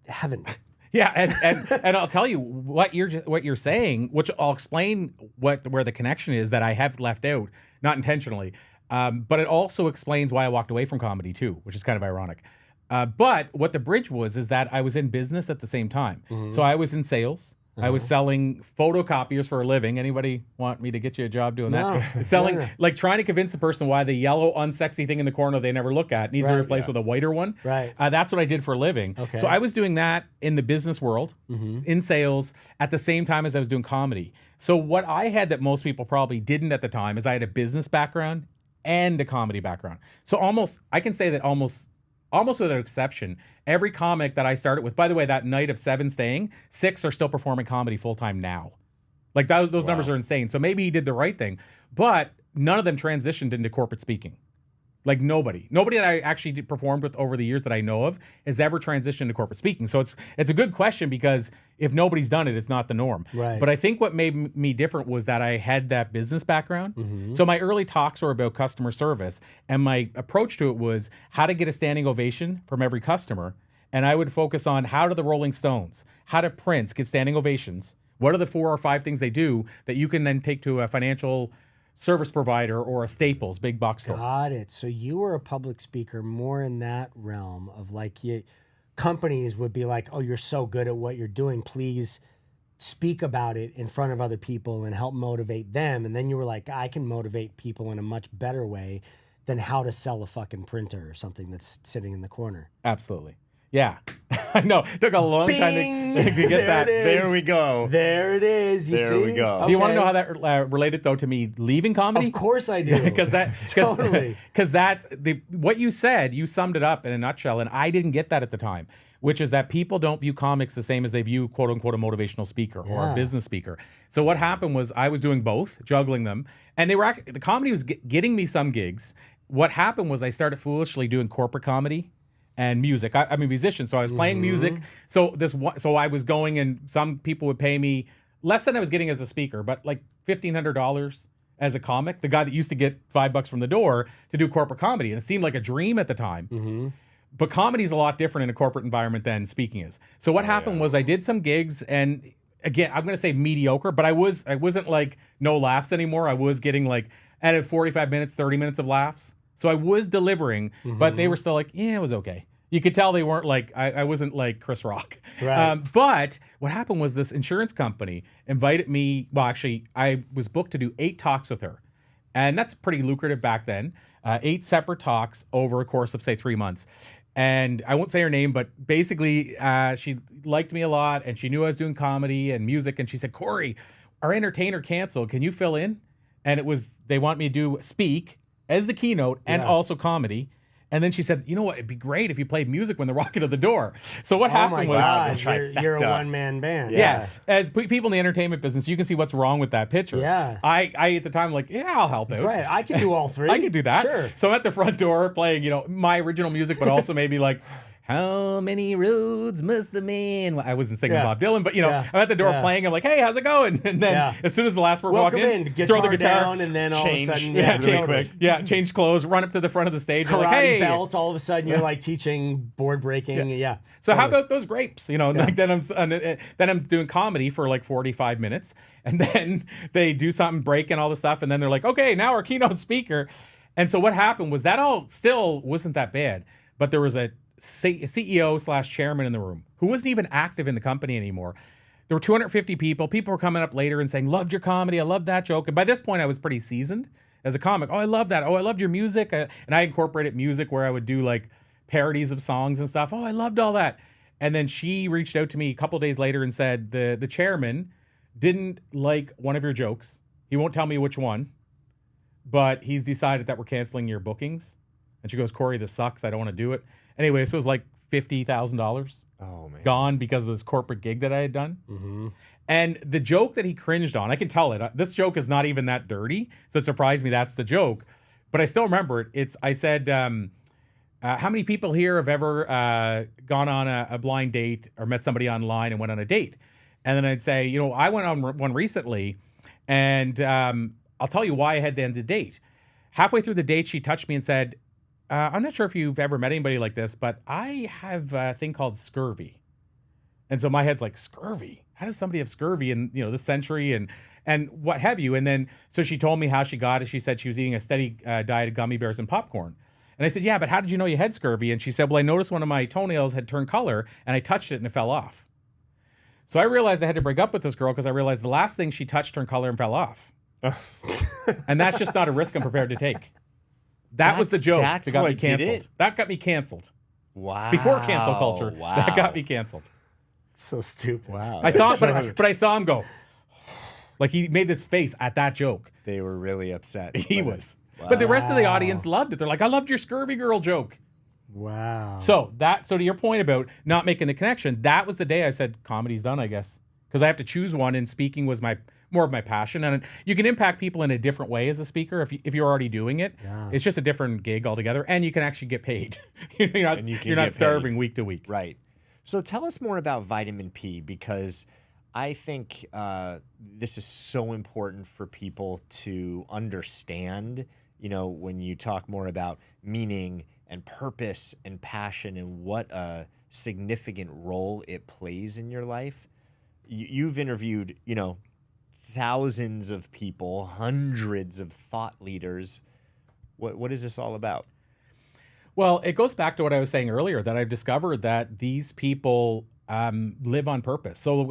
haven't. Yeah, and I'll tell you what you're saying, which I'll explain where the connection is that I have left out, not intentionally. But it also explains why I walked away from comedy too, which is kind of ironic. But what the bridge is that I was in business at the same time. So I was in sales. I was selling photocopiers for a living. Anybody want me to get you a job doing that? Selling, like trying to convince a person why the yellow, unsexy thing in the corner they never look at needs to be replaced with a whiter one. Right. That's what I did for a living. Okay. So I was doing that in the business world, in sales, at the same time as I was doing comedy. So what I had that most people probably didn't at the time is I had a business background and a comedy background. So I can say that almost without exception, every comic that I started with, by the way, that night of 7 staying, 6 are still performing comedy full-time now. Like those numbers are insane. So maybe he did the right thing, but none of them transitioned into corporate speaking. Like nobody that I actually performed with over the years that I know of has ever transitioned to corporate speaking. So it's a good question, because if nobody's done it, it's not the norm. Right. But I think what made me different was that I had that business background. So my early talks were about customer service, and my approach to it was how to get a standing ovation from every customer. And I would focus on how do the Rolling Stones, how do Prince get standing ovations? What are the 4 or 5 things they do that you can then take to a financial service provider or a Staples big box store? Got it. So you were a public speaker more in that realm of like companies would be like, oh, you're so good at what you're doing. Please speak about it in front of other people and help motivate them. And then you were like, I can motivate people in a much better way than how to sell a fucking printer or something that's sitting in the corner. Absolutely. Yeah. I know. It took a long time to get that. There we go. There it is. You There see? we go. Okay. Do you want to know how that related though to me leaving comedy? Of course I do. Because Totally. What you said, you summed it up in a nutshell, and I didn't get that at the time, which is that people don't view comics the same as they view quote unquote a motivational speaker or a business speaker. So what happened was I was doing both, juggling them, and the comedy was getting me some gigs. What happened was I started foolishly doing corporate comedy and music. I'm a musician, so I was playing music. So I was going, and some people would pay me less than I was getting as a speaker, but like $1,500 as a comic, the guy that used to get $5 from the door to do corporate comedy. And it seemed like a dream at the time. But comedy is a lot different in a corporate environment than speaking is. So what happened was I did some gigs, and again, I'm going to say mediocre, but I wasn't like no laughs anymore. I was getting like at 45 minutes, 30 minutes of laughs. So I was delivering, but they were still like, yeah, it was okay. You could tell they weren't like, I wasn't like Chris Rock. Right. But what happened was this insurance company invited me. Well, actually, I was booked to do 8 talks with her. And that's pretty lucrative back then. 8 separate talks over a course of, say, 3 months. And I won't say her name, but basically she liked me a lot, and she knew I was doing comedy and music. And she said, Corey, our entertainer canceled. Can you fill in? And they want me to speak as the keynote and also comedy. And then she said, you know what? It'd be great if you played music when they're walking to the door. So what happened was... You're a one-man band. Yeah. As people in the entertainment business, you can see what's wrong with that picture. Yeah. I at the time, like, yeah, I'll help out. Right. I can do all 3. I can do that. Sure. So I'm at the front door playing, my original music, but also maybe like... How many roads must the man... Well, I wasn't singing Bob Dylan, but, I'm at the door playing. I'm like, hey, how's it going? And then as soon as the last word walked in, guitar throw the guitar down, and then all of a sudden... really quick. Yeah, change clothes, run up to the front of the stage. Karate like, hey. belt, all of a sudden you're like teaching board breaking. Yeah. So how about those grapes? Like then I'm doing comedy for like 45 minutes, and then they do something, break and all the stuff, and then they're like, okay, now our keynote speaker. And so what happened was that all still wasn't that bad, but there was a CEO/chairman in the room who wasn't even active in the company anymore. There were 250 people. People were coming up later and saying, loved your comedy. I love that joke. And by this point, I was pretty seasoned as a comic. Oh, I love that. Oh, I loved your music. And I incorporated music where I would do like parodies of songs and stuff. Oh, I loved all that. And then she reached out to me a couple days later and said, the chairman didn't like one of your jokes. He won't tell me which one, but he's decided that we're canceling your bookings. And she goes, Corey, this sucks. I don't want to do it. Anyway, so it was like $50,000 gone because of this corporate gig that I had done. And the joke that he cringed on, I can tell it. This joke is not even that dirty, so it surprised me that's the joke. But I still remember it. I said, how many people here have ever gone on a blind date or met somebody online and went on a date? And then I'd say, I went on one recently, and I'll tell you why I had to end the date. Halfway through the date, she touched me and said, I'm not sure if you've ever met anybody like this, but I have a thing called scurvy. And so my head's like, scurvy? How does somebody have scurvy in, this century and what have you? And then, so she told me how she got it. She said she was eating a steady diet of gummy bears and popcorn. And I said, yeah, but how did you know you had scurvy? And she said, well, I noticed one of my toenails had turned color, and I touched it and it fell off. So I realized I had to break up with this girl because I realized the last thing she touched turned color and fell off. And that's just not a risk I'm prepared to take. That was the joke that got me canceled. That got me canceled. Wow. Before cancel culture, that got me canceled. So stupid. Wow. I saw it, but I saw him go, like he made this face at that joke. They were really upset. He was. Wow. But the rest of the audience loved it. They're like, I loved your scurvy girl joke. Wow. So to your point about not making the connection, that was the day I said, comedy's done, I guess. Because I have to choose one, and speaking was more of my passion. And you can impact people in a different way as a speaker if you're already doing it. Yeah. It's just a different gig altogether, and you can actually get paid. you're not starving week to week. Right. So tell us more about vitamin P, because I think this is so important for people to understand, when you talk more about meaning and purpose and passion and what a significant role it plays in your life. You've interviewed, thousands of people, hundreds of thought leaders. What is this all about? Well, it goes back to what I was saying earlier, that I've discovered that these people live on purpose. So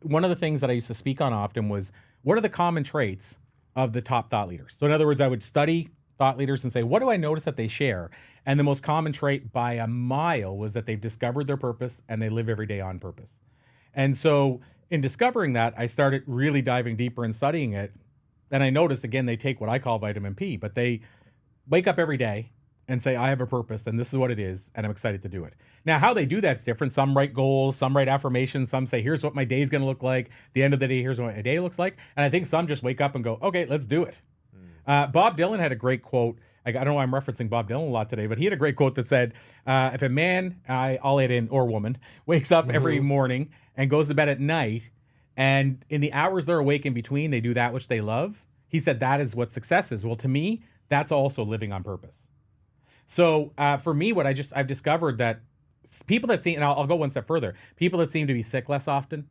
one of the things that I used to speak on often was, what are the common traits of the top thought leaders? So in other words, I would study thought leaders and say, what do I notice that they share? And the most common trait by a mile was that they've discovered their purpose and they live every day on purpose. And so in discovering that, I started really diving deeper and studying it. And I noticed, again, they take what I call vitamin P, but they wake up every day and say, I have a purpose and this is what it is, and I'm excited to do it. Now, how they do that's different. Some write goals, some write affirmations, some say, here's what my day is going to look like. At the end of the day, here's what my day looks like. And I think some just wake up and go, okay, let's do it. Bob Dylan had a great quote. I don't know why I'm referencing Bob Dylan a lot today, but he had a great quote that said, if a man, I'll add in, or woman, wakes up every morning and goes to bed at night, and in the hours they're awake in between, they do that which they love. He said that is what success is. Well, to me, that's also living on purpose. So for me, I've discovered that people that seem, and I'll go one step further, people that seem to be sick less often,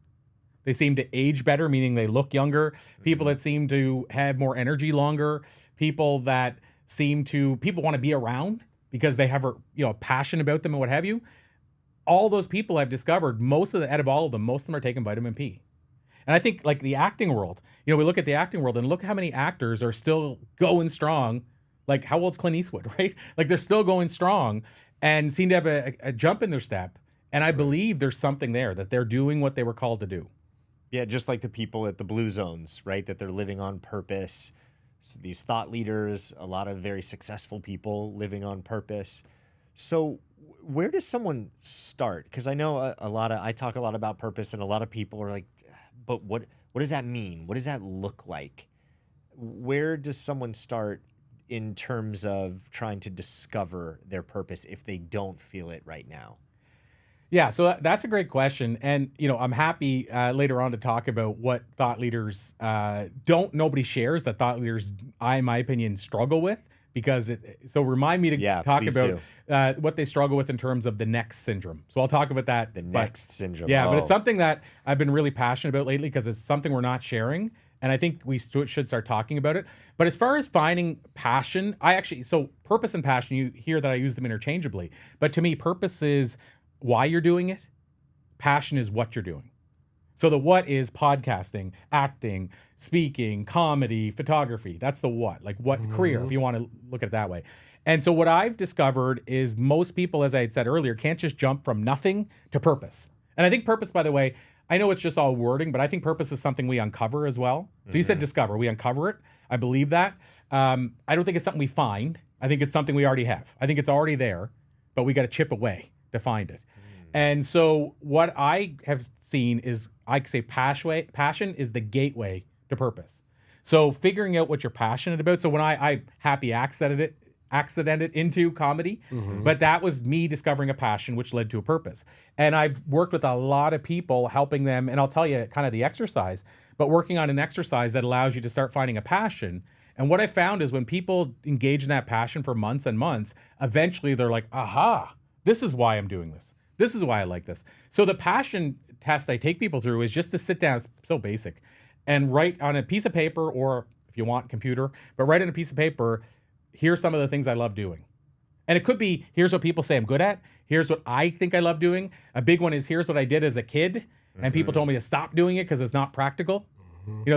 they seem to age better, meaning they look younger. People that seem to have more energy longer. People that people want to be around because they have a passion about them and what have you. All those people I've discovered, out of all of them, most of them are taking vitamin P. And I think like the acting world, we look at the acting world and look how many actors are still going strong. Like how old's Clint Eastwood, right? Like they're still going strong and seem to have a jump in their step. And I believe there's something there that they're doing what they were called to do. Yeah, just like the people at the Blue Zones, right? That they're living on purpose. So these thought leaders, a lot of very successful people living on purpose. So where does someone start? Because I know I talk a lot about purpose, and a lot of people are like, but what does that mean? What does that look like? Where does someone start in terms of trying to discover their purpose if they don't feel it right now? Yeah, so that's a great question. And, I'm happy later on to talk about what thought leaders nobody shares that thought leaders, in my opinion, struggle with. Because so remind me to talk about what they struggle with in terms of the next syndrome. So I'll talk about that. The next syndrome. Yeah, but it's something that I've been really passionate about lately because it's something we're not sharing. And I think we should start talking about it. But as far as finding passion, so purpose and passion, you hear that I use them interchangeably. But to me, purpose is why you're doing it. Passion is what you're doing. So the what is podcasting, acting, speaking, comedy, photography. That's the what, like what career, if you want to look at it that way. And so what I've discovered is most people, as I had said earlier, can't just jump from nothing to purpose. And I think purpose, by the way, I know it's just all wording, but I think purpose is something we uncover as well. So you said discover, we uncover it. I believe that. I don't think it's something we find. I think it's something we already have. I think it's already there, but we got to chip away to find it. And so what I have seen is, I say passion is the gateway to purpose. So figuring out what you're passionate about. So when I happy accidented into comedy, but that was me discovering a passion which led to a purpose. And I've worked with a lot of people helping them, and I'll tell you kind of the exercise, but working on an exercise that allows you to start finding a passion. And what I found is when people engage in that passion for months and months, eventually they're like, aha, this is why I'm doing this. This is why I like this. So the passion test I take people through is just to sit down, it's so basic, and write on a piece of paper, or if you want computer, but write on a piece of paper, here's some of the things I love doing. And it could be, here's what people say I'm good at. Here's what I think I love doing. A big one is, here's what I did as a kid. And people told me to stop doing it because it's not practical.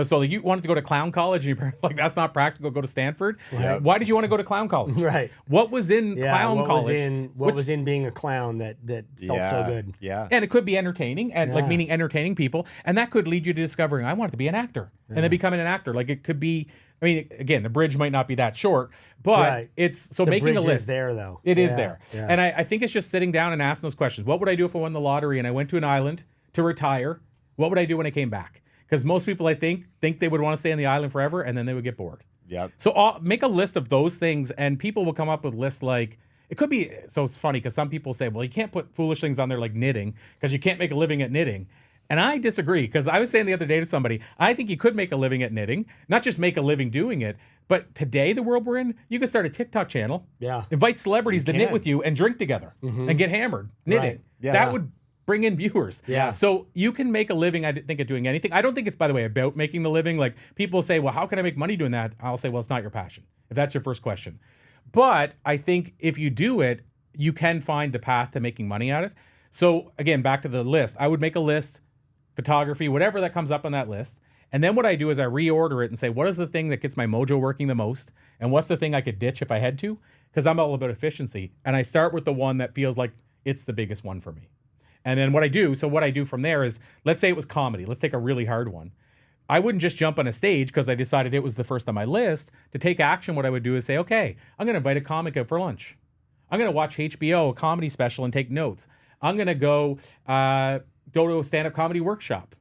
So you wanted to go to clown college and your parents were like, that's not practical, go to Stanford. Right. Why did you want to go to clown college? Right. What was in clown college? What was in being a clown that felt so good? Yeah. And it could be entertaining, and like meaning entertaining people. And that could lead you to discovering, I wanted to be an actor. And then becoming an actor. Like it could be, I mean, again, the bridge might not be that short, but it's so the making a bridge list. is there though. It is there. Yeah. And I think it's just sitting down and asking those questions. What would I do if I won the lottery and I went to an island to retire? What would I do when I came back? Because most people, I think they would want to stay on the island forever, and then they would get bored. Yep. So make a list of those things, and people will come up with lists like, it could be, so it's funny because some people say, well, you can't put foolish things on there like knitting because you can't make a living at knitting. And I disagree, because I was saying the other day to somebody, I think you could make a living at knitting, not just make a living doing it, but today, the world we're in, you can start a TikTok channel, invite celebrities to knit with you and drink together and get hammered knitting. Right. Yeah. That would bring in viewers. Yeah. So you can make a living, I think, at doing anything. I don't think it's, by the way, about making the living. Like people say, well, how can I make money doing that? I'll say, well, it's not your passion, if that's your first question. But I think if you do it, you can find the path to making money at it. So again, back to the list, I would make a list, photography, whatever that comes up on that list. And then what I do is I reorder it and say, what is the thing that gets my mojo working the most? And what's the thing I could ditch if I had to? Because I'm all about efficiency. And I start with the one that feels like it's the biggest one for me. And then what I do from there is, let's say it was comedy. Let's take a really hard one. I wouldn't just jump on a stage because I decided it was the first on my list. To take action, what I would do is say, okay, I'm going to invite a comic out for lunch. I'm going to watch HBO, a comedy special, and take notes. I'm going to go to a stand-up comedy workshop.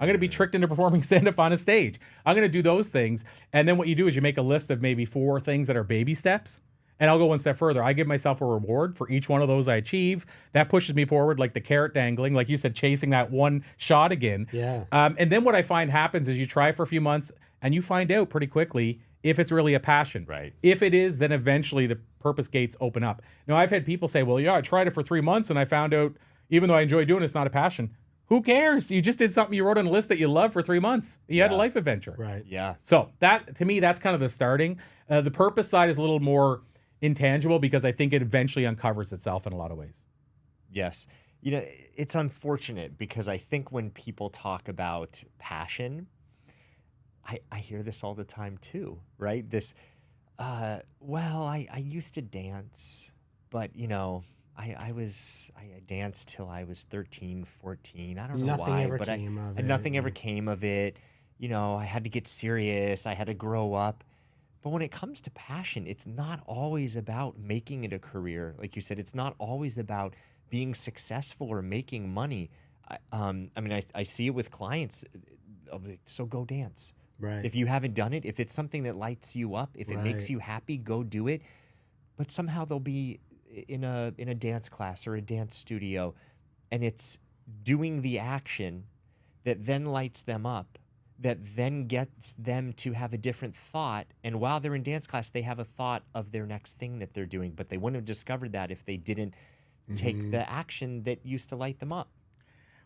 I'm going to be tricked into performing stand-up on a stage. I'm going to do those things. And then what you do is you make a list of maybe 4 things that are baby steps. And I'll go one step further. I give myself a reward for each one of those I achieve. That pushes me forward, like the carrot dangling, like you said, chasing that one shot again. Yeah. And then what I find happens is you try for a few months and you find out pretty quickly if it's really a passion. Right. If it is, then eventually the purpose gates open up. Now, I've had people say, well, yeah, I tried it for 3 months and I found out, even though I enjoy doing it, it's not a passion. Who cares? You just did something you wrote on a list that you love for 3 months. You had a life adventure. Right. Yeah. So that, to me, that's kind of the starting. The purpose side is a little more intangible because I think it eventually uncovers itself in a lot of ways. Yes. You know, it's unfortunate because I think when people talk about passion, I hear this all the time too, right? This, well, I used to dance, but, you know, I danced till I was 13, 14. I don't know Nothing why, ever but came of it, nothing ever came of it. You know, I had to get serious. I had to grow up. But when it comes to passion, it's not always about making it a career. Like you said, it's not always about being successful or making money. I mean, I see it with clients. So go dance. Right. If you haven't done it, if it's something that lights you up, if it makes Right. you happy, go do it. But somehow they'll be in a dance class or a dance studio, and it's doing the action that then lights them up, that then gets them to have a different thought. And while they're in dance class, they have a thought of their next thing that they're doing, but they wouldn't have discovered that if they didn't take the action that used to light them up.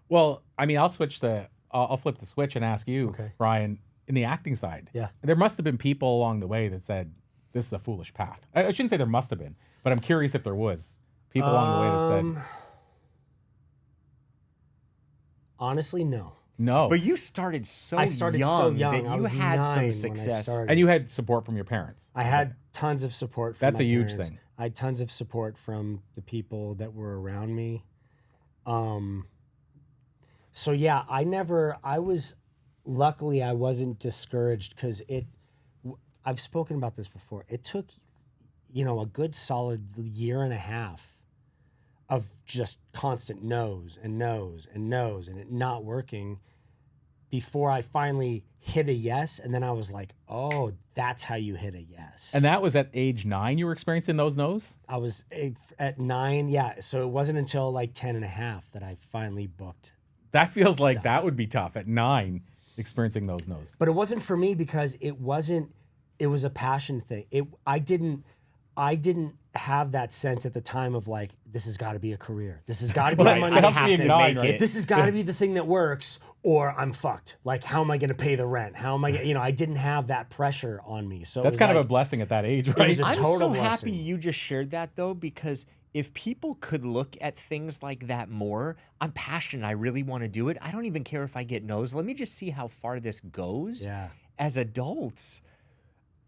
Well, I mean, I'll flip the switch and ask you, Okay. Brian, in the acting side. Yeah. There must have been people along the way that said, this is a foolish path. I shouldn't say there must have been, but I'm curious if there was people along the way that said, honestly, no. no. But you started so I started young, so young. that I you was had 9 some when I success. started. And you had support from your parents. I had tons of support from That's my a huge parents. thing. I had tons of support from the people that were around me. So yeah, luckily I wasn't discouraged because I've spoken about this before. It took, a good solid year and a half of just constant no's and no's and no's and it not working before I finally hit a yes. And then I was like, oh, that's how you hit a yes. And that was at age 9 you were experiencing those no's? I was at 9. Yeah. So it wasn't until like 10 and a half that I finally booked. That feels like Stuff. that would be tough at 9, experiencing those no's. But it wasn't for me because it was a passion thing. I didn't have that sense at the time of like, this has got to be a career. This has got to be Right. the money I I have to have be to in 9, make right? it. This has got to be the thing that works or I'm fucked. Like, how am I going to pay the rent? How am I going I didn't have that pressure on me. So That's kind of a blessing at that age, right? was a I'm total so blessing. happy you just shared that though, because if people could look at things like that more, I'm passionate. I really want to do it. I don't even care if I get no's. Let me just see how far this goes. Yeah. As adults,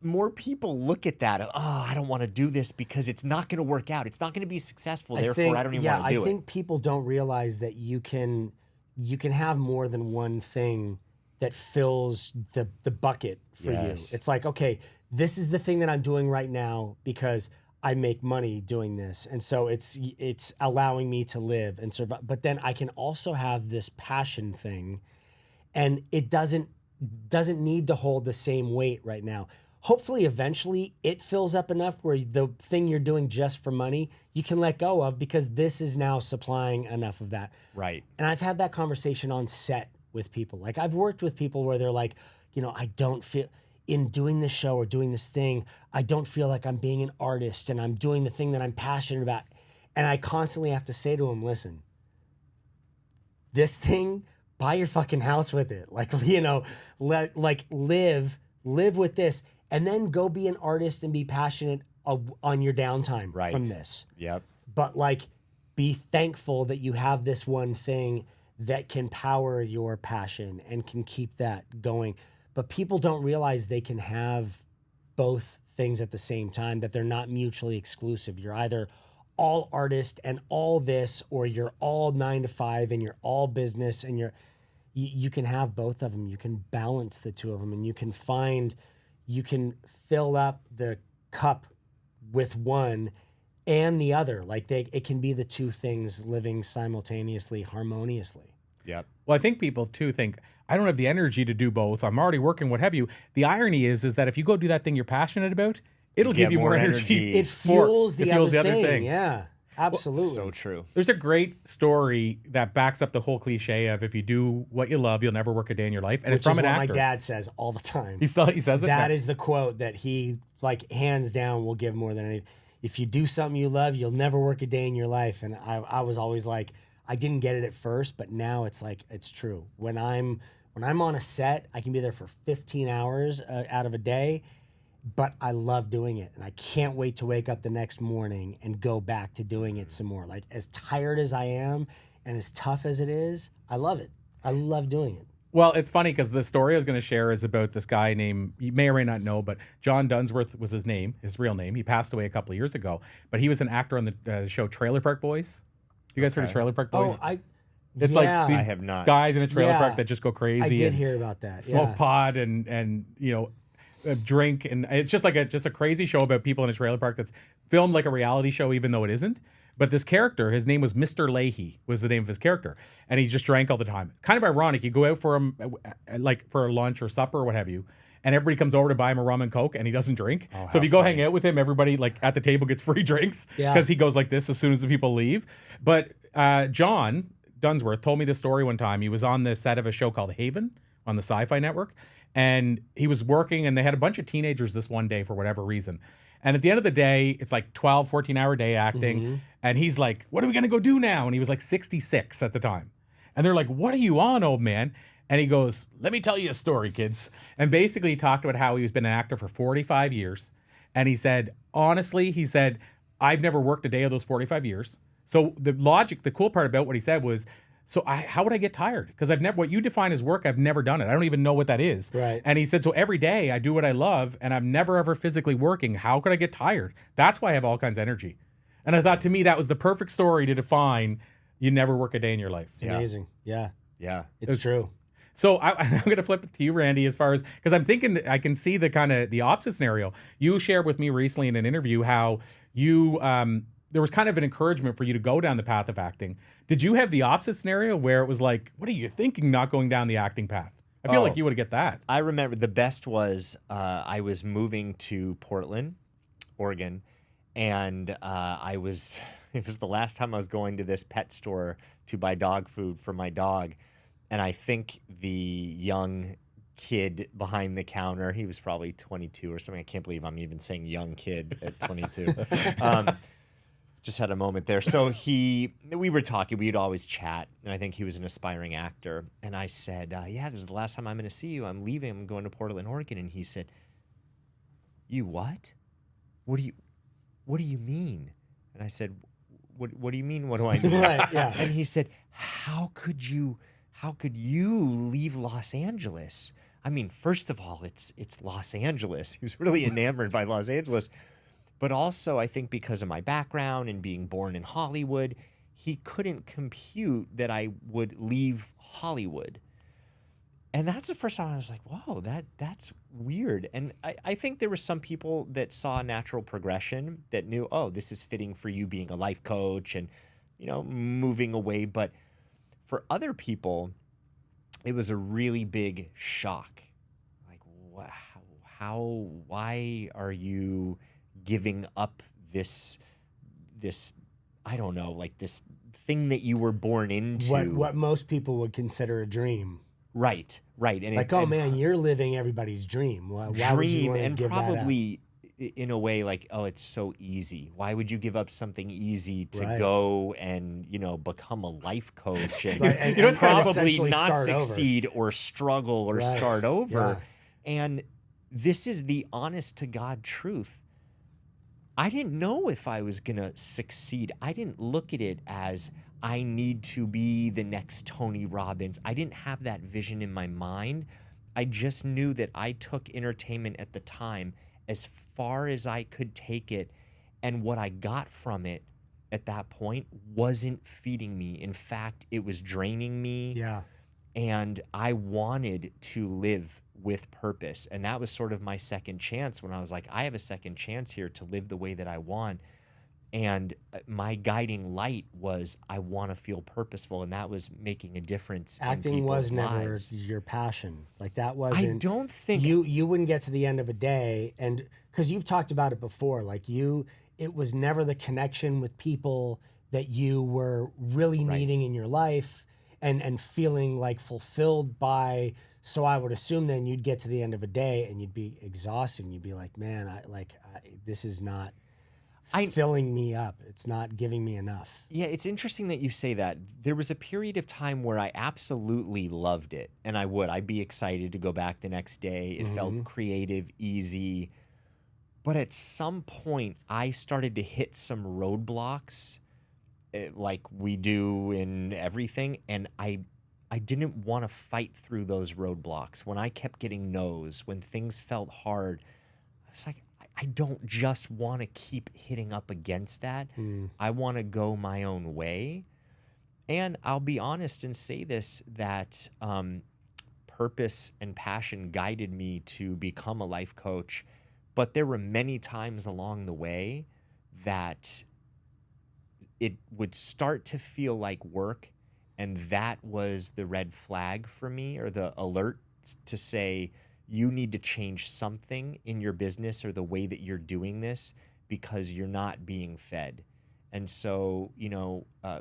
more people look at that. Oh, I don't want to do this because it's not going to work out. It's not going to be successful. Therefore, I don't even want to do I think people don't realize that you can have more than one thing that fills the bucket for Yes. you. It's like, okay, this is the thing that I'm doing right now because I make money doing this. And so it's allowing me to live and survive. But then I can also have this passion thing and it doesn't need to hold the same weight right now. Hopefully, eventually, it fills up enough where the thing you're doing just for money, you can let go of because this is now supplying enough of that. Right. And I've had that conversation on set with people. Like, I've worked with people where they're like, I don't feel, in doing this show or doing this thing, I don't feel like I'm being an artist and I'm doing the thing that I'm passionate about. And I constantly have to say to them, listen, this thing, buy your fucking house with it. Like, live with this. And then go be an artist and be passionate on your downtime Right. from this. Yep. But be thankful that you have this one thing that can power your passion and can keep that going. But people don't realize they can have both things at the same time, that they're not mutually exclusive. You're either all artist and all this, or you're all 9 to 5 and you're all business and you can have both of them. You can balance the two of them and you can fill up the cup with one and the other. It can be the two things living simultaneously, harmoniously. Yep. Well, I think people too think, I don't have the energy to do both. I'm already working, what have you. The irony is that if you go do that thing you're passionate about, it'll get give you more more energy. energy. It fuels the fuels other the other thing. thing. Yeah, absolutely. So true. There's a great story that backs up the whole cliche of if you do what you love, you'll never work a day in your life. And Which it's from is an what actor. my dad says all the time. He says it. That Yeah. is the quote that he, like, hands down will give more than anything. If you do something you love, you'll never work a day in your life. And I was always like, I didn't get it at first, but now it's like, it's true. When I'm on a set, I can be there for 15 hours out of a day, but I love doing it. And I can't wait to wake up the next morning and go back to doing it some more. Like, as tired as I am and as tough as it is, I love it. I love doing it. Well, it's funny because the story I was going to share is about this guy named, you may or may not know, but John Dunsworth was his name, his real name. He passed away a couple of years ago, but he was an actor on the show Trailer Park Boys. You guys heard of Trailer Park Boys? It's yeah. like these I have not. guys in a trailer Yeah. park that just go crazy. I did and hear about that. smoke Yeah. pot and drink, and it's just like a crazy show about people in a trailer park that's filmed like a reality show, even though it isn't. But this character, his name was Mr. Leahy, was the name of his character, and he just drank all the time. Kind of ironic. You go out for for a lunch or supper or what have you, and everybody comes over to buy him a rum and coke, and he doesn't drink. So if you go hang out with him, everybody like at the table gets free drinks Yeah. because he goes like this as soon as the people leave. But John Dunsworth told me this story one time. He was on the set of a show called Haven on the Sci-Fi Network, and he was working, and they had a bunch of teenagers this one day for whatever reason. And at the end of the day, it's like 12, 14-hour day acting, and he's like, what are we going to go do now? And he was like 66 at the time. And they're like, what are you on, old man? And he goes, let me tell you a story, kids. And basically he talked about how he's been an actor for 45 years. And he said, honestly, he said, I've never worked a day of those 45 years. So the cool part about what he said was, how would I get tired? Because what you define as work, I've never done it. I don't even know what that is. Right. And he said, so every day I do what I love and I'm never ever physically working. How could I get tired? That's why I have all kinds of energy. And I thought, to me, that was the perfect story to define you never work a day in your life. It's amazing. Yeah. Yeah. It's true. So I'm going to flip it to you, Randy, as far as, because I'm thinking that I can see the kind of the opposite scenario. You shared with me recently in an interview how you, there was kind of an encouragement for you to go down the path of acting. Did you have the opposite scenario where it was like, what are you thinking not going down the acting path? I feel like you would get that. I remember the best was I was moving to Portland, Oregon, and it was the last time I was going to this pet store to buy dog food for my dog. And I think the young kid behind the counter, he was probably 22 or something. I can't believe I'm even saying young kid at 22. Just had a moment there. So we were talking, we'd always chat, and I think he was an aspiring actor. And I said, yeah, this is the last time I'm going to see you. I'm leaving. I'm going to Portland, Oregon. And he said, you what? What do you mean? And I said, what do you mean? What do I mean? Right, yeah. And he said, how could you leave Los Angeles? I mean, first of all, it's Los Angeles. He was really enamored by Los Angeles. But also, I think because of my background and being born in Hollywood, he couldn't compute that I would leave Hollywood. And that's the first time I was like, whoa, that's weird. And I think there were some people that saw a natural progression that knew, oh, this is fitting for you being a life coach and, moving away. But for other people, it was a really big shock. Like, wow, why are you giving up this I don't know, like this thing that you were born into? What most people would consider a dream. Right. And like, man, you're living everybody's dream. Why would you want to and give probably in a way like, oh, it's so easy. Why would you give up something easy to Right. go and, become a life coach and, Right, and probably essentially not start over. succeed or struggle or Right, start over. yeah. And this is the honest to God truth. I didn't know if I was going to succeed. I didn't look at it as I need to be the next Tony Robbins. I didn't have that vision in my mind. I just knew that I took entertainment at the time as far as I could take it. And what I got from it at that point wasn't feeding me. In fact, it was draining me. Yeah. And I wanted to live with purpose. And that was sort of my second chance when I was like, I have a second chance here to live the way that I want. And my guiding light was I want to feel purposeful, and that was making a difference. Acting in was people's never lives. your passion. Like that wasn't. I don't think you wouldn't get to the end of a day, and because you've talked about it before, like it was never the connection with people that you were really Right. needing in your life and feeling like fulfilled by. So I would assume then you'd get to the end of a day and you'd be exhausted. And you'd be like, man, this is not filling me up. It's not giving me enough. Yeah, it's interesting that you say that. There was a period of time where I absolutely loved it, and I'd be excited to go back the next day. It felt creative, easy. But at some point, I started to hit some roadblocks, like we do in everything, and I didn't want to fight through those roadblocks. When I kept getting no's, when things felt hard, I was like, I don't just want to keep hitting up against that. I want to go my own way. And I'll be honest and say this, that purpose and passion guided me to become a life coach. But there were many times along the way that it would start to feel like work. And that was the red flag for me, or the alert to say, you need to change something in your business or the way that you're doing this, because you're not being fed. And so,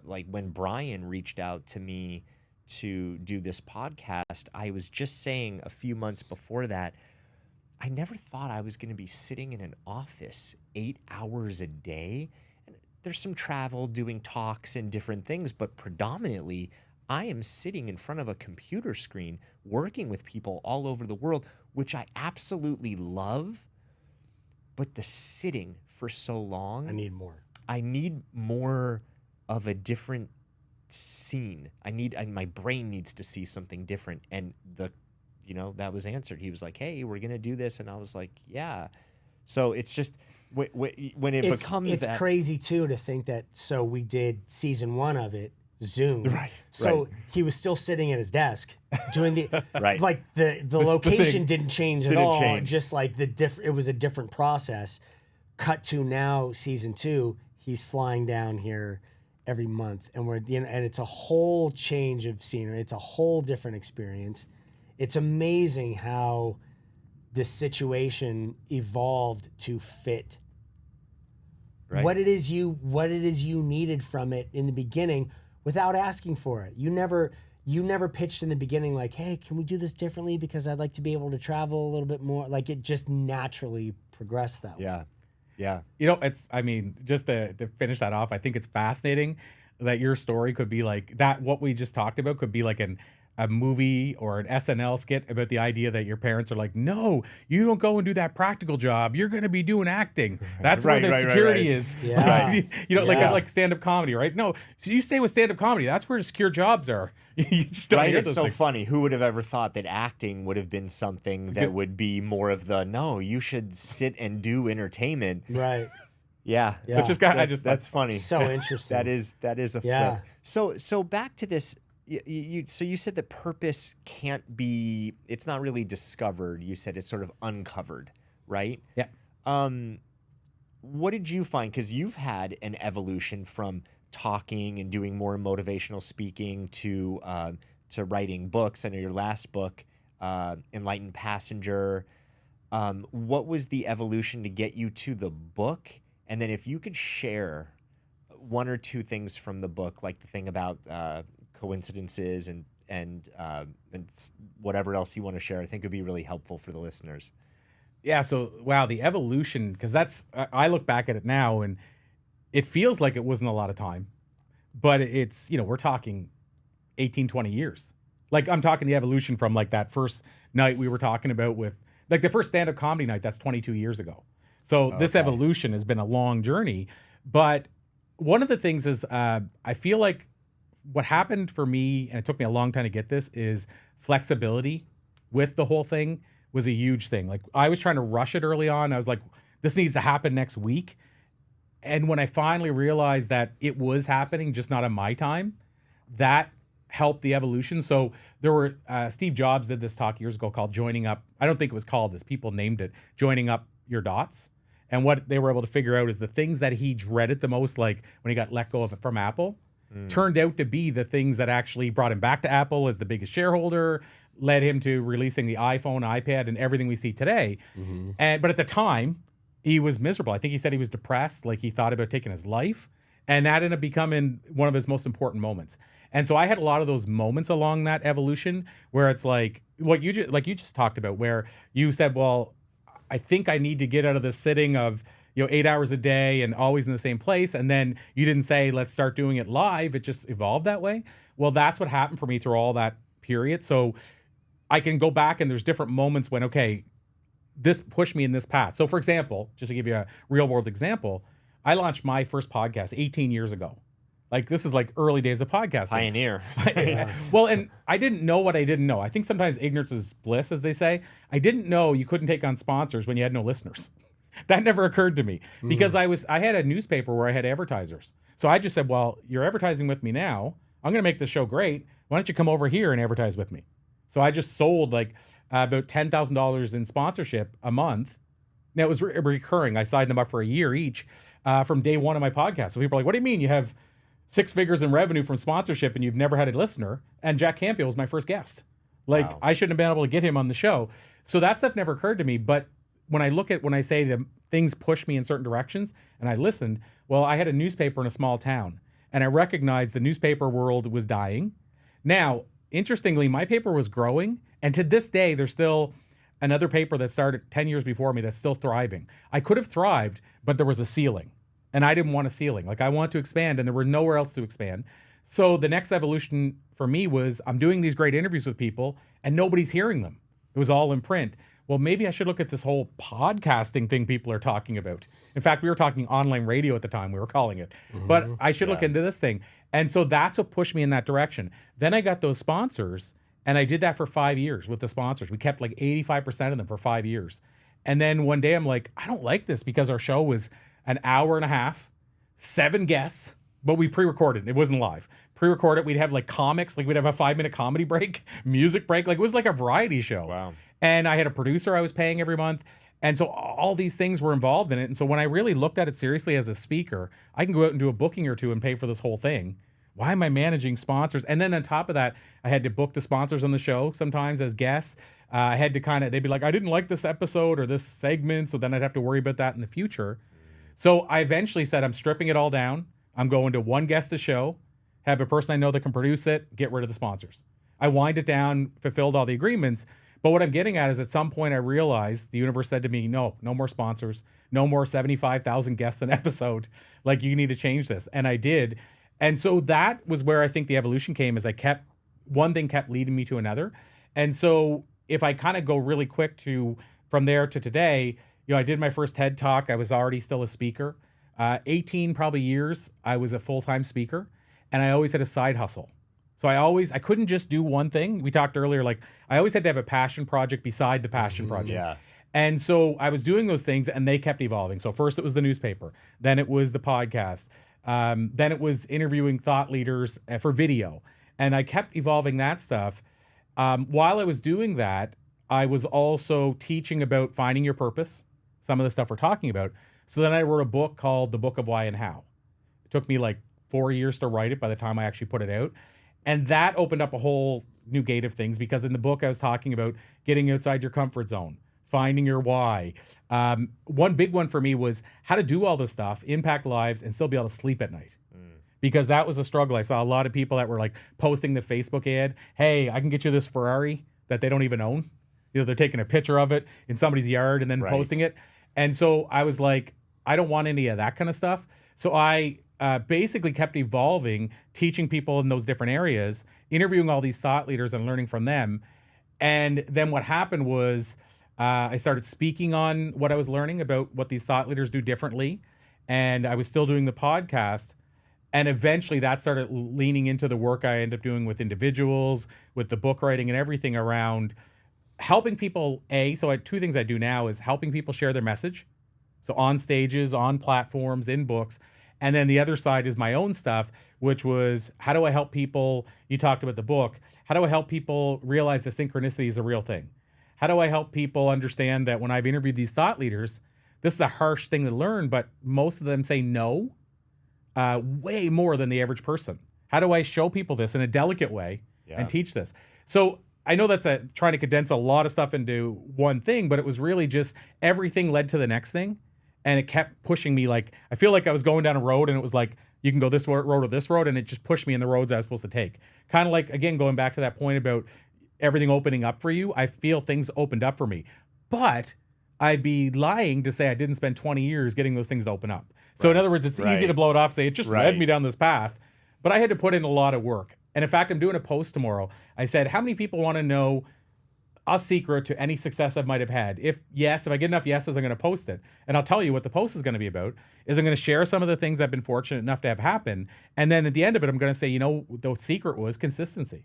like when Brian reached out to me to do this podcast, I was just saying a few months before that, I never thought I was going to be sitting in an office 8 hours a day. And there's some travel, doing talks and different things, but predominantly I am sitting in front of a computer screen working with people all over the world, which I absolutely love. But the sitting for so long, I need more. I need more of a different scene. My brain needs to see something different. And that was answered. He was like, hey, we're going to do this. And I was like, yeah. So it's just when it becomes it's that. crazy too to think that. So we did season 1 of it Zoom. Right. So he was still sitting at his desk doing the Right. Like the location didn't change at all. change. Just like it was a different process. Cut to now season 2, he's flying down here every month, and and it's a whole change of scenery. It's a whole different experience. It's amazing how the situation evolved to fit Right. what it is you needed from it in the beginning without asking for it. You never pitched in the beginning like, hey, can we do this differently because I'd like to be able to travel a little bit more. Like it just naturally progressed that way. Yeah. Yeah. Just to finish that off, I think it's fascinating that your story could be like that. What we just talked about could be like a movie or an SNL skit about the idea that your parents are like, no, you don't go and do that practical job. You're going to be doing acting. That's where the security is. Yeah. Like stand-up comedy, right? No, so you stay with stand-up comedy. That's where the secure jobs are. You just don't hear It's those so things. funny. Who would have ever thought that acting would have been something that would be more of the, no, you should sit and do entertainment. Right. Yeah. Yeah. Which is kind of, That's funny. So interesting. That is a Yeah. flip. So back to this. So you said that purpose can't be, it's not really discovered. You said it's sort of uncovered, right? Yeah. What did you find? Because you've had an evolution from talking and doing more motivational speaking to writing books. I know your last book, Enlightened Passenger. What was the evolution to get you to the book? And then if you could share one or two things from the book, like the thing about coincidences and whatever else you want to share, I think would be really helpful for the listeners. Yeah. So, wow, the evolution, because I look back at it now and it feels like it wasn't a lot of time, but it's, we're talking 18, 20 years. Like I'm talking the evolution from like that first night we were talking about with like the first stand-up comedy night, that's 22 years ago. So this evolution has been a long journey. But one of the things is I feel like what happened for me, and it took me a long time to get this, is flexibility with the whole thing was a huge thing. Like I was trying to rush it early on. I was like, this needs to happen next week. And when I finally realized that it was happening, just not on my time, that helped the evolution. So there were, Steve Jobs did this talk years ago called Joining Up. I don't think it was called this. People named it Joining Up Your Dots. And what they were able to figure out is the things that he dreaded the most, like when he got let go of it from Apple, turned out to be the things that actually brought him back to Apple as the biggest shareholder, led him to releasing the iPhone, iPad, and everything we see today. But at the time, he was miserable. I think he said he was depressed, like he thought about taking his life. And that ended up becoming one of his most important moments. And so I had a lot of those moments along that evolution where it's like what you just talked about, where you said, well, I think I need to get out of the sitting of 8 hours a day and always in the same place. And then you didn't say, let's start doing it live. It just evolved that way. Well, that's what happened for me through all that period. So I can go back and there's different moments when, okay, this pushed me in this path. So for example, just to give you a real world example, I launched my first podcast 18 years ago. Like this is like early days of podcasting. Pioneer. Well, and I didn't know what I didn't know. I think sometimes ignorance is bliss, as they say. I didn't know you couldn't take on sponsors when you had no listeners. That never occurred to me because I had a newspaper where I had advertisers. So I just said, well, you're advertising with me now. I'm going to make the show great. Why don't you come over here and advertise with me? So I just sold like about $10,000 in sponsorship a month. Now it was recurring. I signed them up for a year each from day one of my podcast. So people are like, what do you mean you have 6 figures in revenue from sponsorship and you've never had a listener? And Jack Canfield was my first guest. Like Wow. I shouldn't have been able to get him on the show. So that stuff never occurred to me. But when I say that things push me in certain directions and I listened, well, I had a newspaper in a small town and I recognized the newspaper world was dying. Now, interestingly, my paper was growing. And to this day, there's still another paper that started 10 years before me that's still thriving. I could have thrived, but there was a ceiling. And I didn't want a ceiling. Like I want to expand and there was nowhere else to expand. So the next evolution for me was I'm doing these great interviews with people and nobody's hearing them. It was all in print. Well, maybe I should look at this whole podcasting thing people are talking about. In fact, we were talking online radio at the time, we were calling it. But I should look into this thing. And so that's what pushed me in that direction. Then I got those sponsors and I did that for 5 years with the sponsors. We kept like 85% of them for 5 years. And then one day I'm like, I don't like this because our show was an hour and a half, 7 guests, but we pre-recorded. It wasn't live. Pre-recorded. We'd have like comics, like we'd have a 5-minute comedy break, music break. Like it was like a variety show. Wow. And I had a producer I was paying every month. And so all these things were involved in it. And so when I really looked at it seriously as a speaker, I can go out and do a booking or two and pay for this whole thing. Why am I managing sponsors? And then on top of that, I had to book the sponsors on the show sometimes as guests. I had to they'd be like, I didn't like this episode or this segment. So then I'd have to worry about that in the future. So I eventually said, I'm stripping it all down. I'm going to one guest a show, have a person I know that can produce it, get rid of the sponsors. I wind it down, fulfilled all the agreements. But what I'm getting at is at some point I realized the universe said to me, no more sponsors, no more 75,000 guests an episode. Like you need to change this. And I did. And so that was where I think the evolution came as one thing kept leading me to another. And so if I kind of go really quick from there to today, I did my first TED Talk. I was already still a speaker. 18 probably years, I was a full-time speaker. And I always had a side hustle. So I couldn't just do one thing. We talked earlier, like I always had to have a passion project beside the passion project. Yeah. And so I was doing those things and they kept evolving. So first it was the newspaper, then it was the podcast, then it was interviewing thought leaders for video. And I kept evolving that stuff. While I was doing that, I was also teaching about finding your purpose, some of the stuff we're talking about. So then I wrote a book called The Book of Why and How. It took me like 4 years to write it by the time I actually put it out. And that opened up a whole new gate of things because in the book I was talking about getting outside your comfort zone, finding your why. One big one for me was how to do all this stuff, impact lives, and still be able to sleep at night. Because that was a struggle. I saw a lot of people that were like posting the Facebook ad, hey, I can get you this Ferrari that they don't even own. They're taking a picture of it in somebody's yard and then posting it. And so I was like, I don't want any of that kind of stuff. So I basically kept evolving, teaching people in those different areas, interviewing all these thought leaders and learning from them. And then what happened was I started speaking on what I was learning about what these thought leaders do differently. And I was still doing the podcast. And eventually that started leaning into the work I ended up doing with individuals, with the book writing and everything around helping people. So 2 things I do now is helping people share their message. So on stages, on platforms, in books. And then the other side is my own stuff, which was how do I help people? You talked about the book. How do I help people realize that synchronicity is a real thing? How do I help people understand that when I've interviewed these thought leaders, this is a harsh thing to learn, but most of them say no way more than the average person. How do I show people this in a delicate way and teach this? So I know that's trying to condense a lot of stuff into one thing, but it was really just everything led to the next thing. And it kept pushing me. Like, I feel like I was going down a road and it was like, you can go this road or this road. And it just pushed me in the roads I was supposed to take. Kind of like, again, going back to that point about everything opening up for you. I feel things opened up for me, but I'd be lying to say I didn't spend 20 years getting those things to open up. So in other words, it's easy to blow it off, say it just led me down this path, but I had to put in a lot of work. And in fact, I'm doing a post tomorrow. I said, how many people want to know a secret to any success I might have had? If I get enough yeses, I'm going to post it. And I'll tell you what the post is going to be about is I'm going to share some of the things I've been fortunate enough to have happen. And then at the end of it, I'm going to say, the secret was consistency.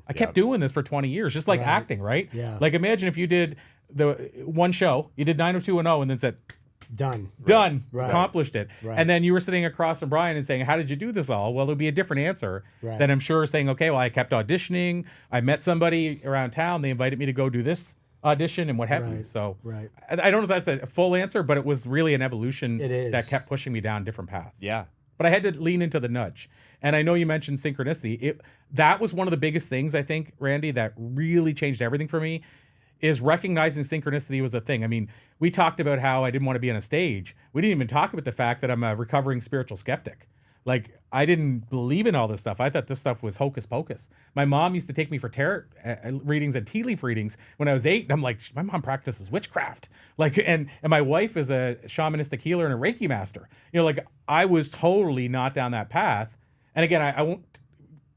I kept doing this for 20 years, just like acting, right? Yeah. Like imagine if you did the one show, you did 90210 and then said, done, accomplished it. And then you were sitting across from Brian and saying, how did you do this all? Well, it'll be a different answer than I'm sure saying, okay, well, I kept auditioning. I met somebody around town. They invited me to go do this audition and what have you. So I don't know if that's a full answer, but it was really an evolution that kept pushing me down different paths. Yeah. But I had to lean into the nudge. And I know you mentioned synchronicity. That was one of the biggest things, I think, Randy, that really changed everything for me. Is recognizing synchronicity was the thing. I mean, we talked about how I didn't want to be on a stage. We didn't even talk about the fact that I'm a recovering spiritual skeptic. Like, I didn't believe in all this stuff. I thought this stuff was hocus pocus. My mom used to take me for tarot readings and tea leaf readings when I was 8. And I'm like, my mom practices witchcraft. Like, and my wife is a shamanistic healer and a Reiki master. Like I was totally not down that path. And again, I won't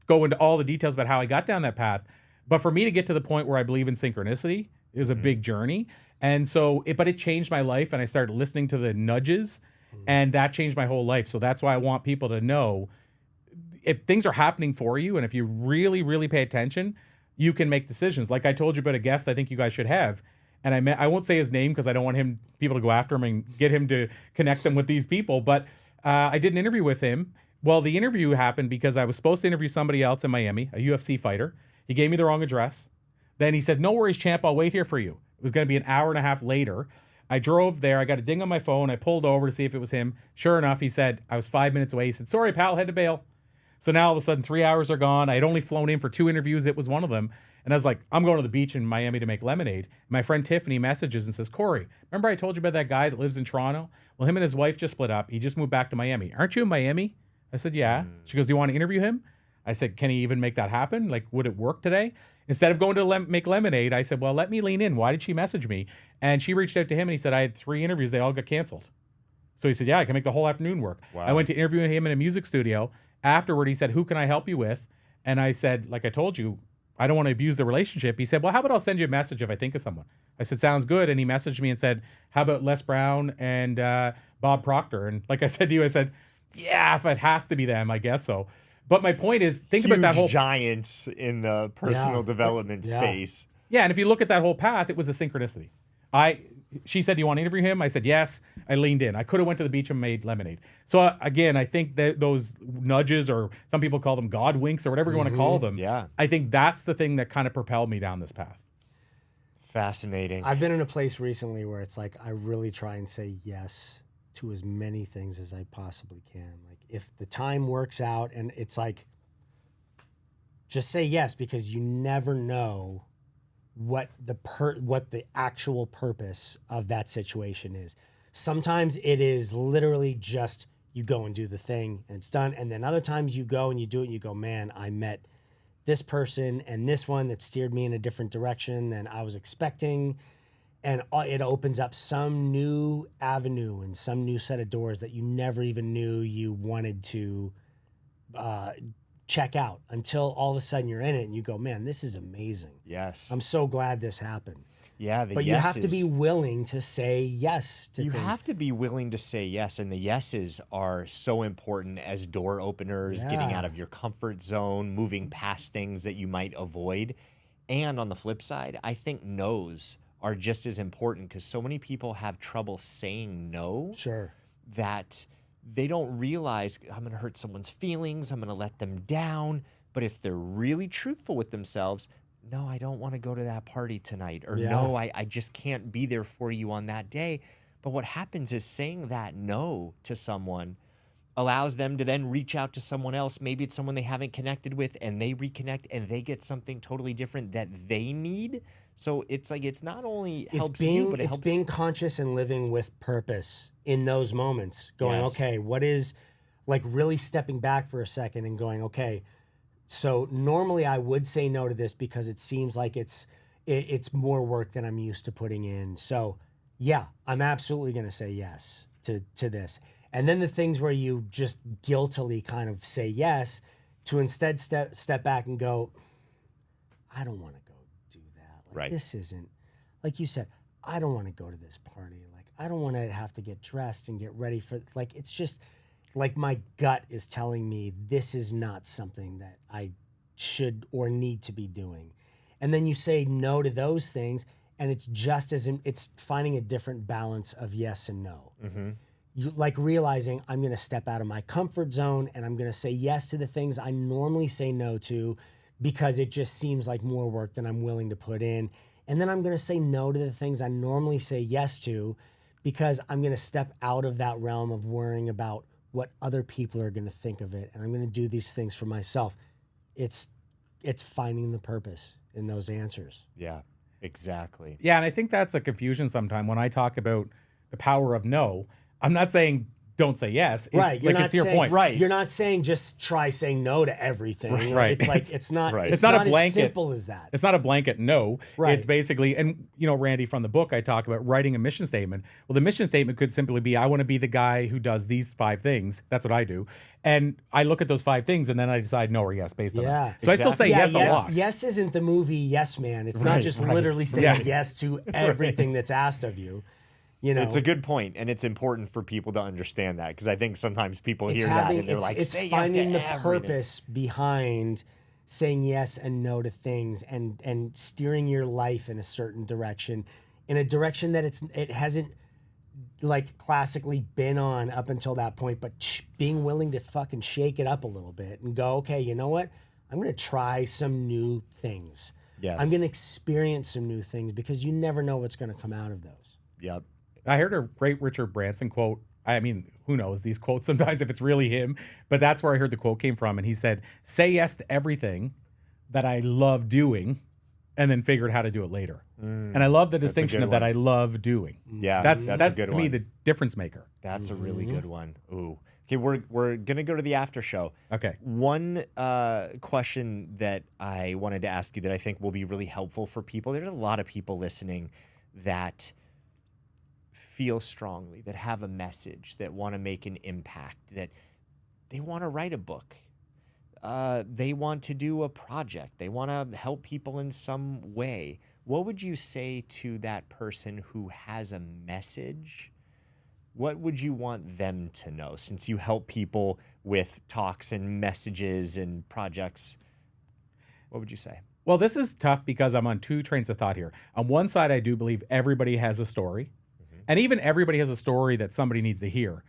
go into all the details about how I got down that path. But for me to get to the point where I believe in synchronicity is a big journey. And so, but it changed my life and I started listening to the nudges and that changed my whole life. So that's why I want people to know if things are happening for you and if you really, really pay attention, you can make decisions. Like I told you about a guest I think you guys should have. And I won't say his name because I don't want people to go after him and get him to connect them with these people. But I did an interview with him. Well, the interview happened because I was supposed to interview somebody else in Miami, a UFC fighter. He gave me the wrong address. Then he said, no worries, champ, I'll wait here for you. It was going to be an hour and a half later. I drove there. I got a ding on my phone. I pulled over to see if it was him. Sure enough, he said, I was 5 minutes away. He said, sorry, pal, had to bail. So now all of a sudden, 3 hours are gone. I had only flown in for 2 interviews. It was one of them. And I was like, I'm going to the beach in Miami to make lemonade. My friend Tiffany messages and says, Corey, remember I told you about that guy that lives in Toronto? Well, him and his wife just split up. He just moved back to Miami. Aren't you in Miami? I said, yeah. She goes, do you want to interview him? I said, can he even make that happen? Like, would it work today? Instead of going to make lemonade, I said, well, let me lean in. Why did she message me? And she reached out to him and he said, I had 3 interviews. They all got canceled. So he said, yeah, I can make the whole afternoon work. Wow. I went to interview him in a music studio. Afterward, he said, who can I help you with? And I said, like I told you, I don't want to abuse the relationship. He said, well, how about I'll send you a message if I think of someone? I said, sounds good. And he messaged me and said, how about Les Brown and Bob Proctor? And like I said to you, I said, yeah, if it has to be them, I guess so. But my point is, think about that whole giants in the personal development space. Yeah, and if you look at that whole path, it was a synchronicity. She said, do you want to interview him? I said, yes. I leaned in. I could have went to the beach and made lemonade. So again, I think that those nudges, or some people call them God winks or whatever you want to call them. Yeah. I think that's the thing that kind of propelled me down this path. Fascinating. I've been in a place recently where it's like, I really try and say yes to as many things as I possibly can. Like if the time works out, and it's like, just say yes, because you never know what the actual purpose of that situation is. Sometimes it is literally just you go and do the thing and it's done. And then other times you go and you do it and you go, man, I met this person and this one that steered me in a different direction than I was expecting. And it opens up some new avenue and some new set of doors that you never even knew you wanted to check out, until all of a sudden you're in it and you go, man, this is amazing. Yes. I'm so glad this happened. Yeah, but you have to be willing to say yes to you things. have to be willing to say yes, and the yeses are so important as door openers, getting out of your comfort zone, moving past things that you might avoid. And on the flip side, I think no's are just as important, because so many people have trouble saying no. Sure. That they don't realize, I'm going to hurt someone's feelings, I'm going to let them down. But if they're really truthful with themselves, no, I don't want to go to that party tonight. Or no, I just can't be there for you on that day. But what happens is saying that no to someone allows them to then reach out to someone else. Maybe it's someone they haven't connected with, and they reconnect and they get something totally different that they need. So it's like, it's not only helps you, but it it's helps. being conscious and living with purpose in those moments. Going, Yes. okay, what is, like, really stepping back for a second and going, okay, so normally I would say no to this because it seems like it's more work than I'm used to putting in. So yeah, I'm absolutely going to say yes to this. And then the things where you just guiltily kind of say yes to instead step back and go, I don't want to go do that. Like, Right. This isn't, like you said, I don't want to go to this party. Like, I don't want to have to get dressed and get ready for, like, it's just like my gut is telling me this is not something that I should or need to be doing. And then you say no to those things, and it's just as it's finding a different balance of yes and no. Mm-hmm. You, like, realizing I'm going to step out of my comfort zone and I'm going to say yes to the things I normally say no to because it just seems like more work than I'm willing to put in. And then I'm going to say no to the things I normally say yes to because I'm going to step out of that realm of worrying about what other people are going to think of it. And I'm going to do these things for myself. It's finding the purpose in those answers. Yeah, exactly. Yeah, and I think that's a confusion sometimes when I talk about the power of no. I'm not saying don't say yes. It's, Right. You're like, not it's your saying, point. Right. You're not saying just try saying no to everything. Right. It's like, it's not, Right. it's not a not as blanket. simple as that. It's not a blanket no. Right. It's basically, and you know, Randy, from the book, I talk about writing a mission statement. Well, the mission statement could simply be, I want to be the guy who does these 5 things. That's what I do. And I look at those 5 things and then I decide no or yes based on Yeah. that. So I still say Exactly. yes a lot. Yes isn't the movie Yes Man. It's not Right, just right. literally saying Yeah. yes to everything that's asked of you. You know, It's a good point, and it's important for people to understand that, because I think sometimes people it's hear that having, and they're it's, like, it's say finding yes to the everything. purpose behind saying yes and no to things, and steering your life in a certain direction, in a direction that it hasn't, like, classically been on up until that point, but being willing to fucking shake it up a little bit and go, okay, you know what? I'm going to try some new things. Yes. I'm going to experience some new things, because you never know what's going to come out of those. Yep. I heard a great Richard Branson quote. I mean, who knows these quotes sometimes if it's really him, but that's where I heard the quote came from. And he said, say yes to everything that I love doing, and then figure out how to do it later. And I love the distinction good of that one. I love doing. Yeah, That's a to good me one. the difference maker. That's a really good one. Ooh. Okay, we're gonna go to the after show. Okay. One question that I wanted to ask you that I think will be really helpful for people. There's a lot of people listening that feel strongly, that have a message, that want to make an impact, that they want to write a book. They want to do a project. They want to help people in some way. What would you say to that person who has a message? What would you want them to know, since you help people with talks and messages and projects? What would you say? Well, this is tough because I'm on 2 trains of thought here. On one side, I do believe everybody has a story, and even everybody has a story that somebody needs to hear.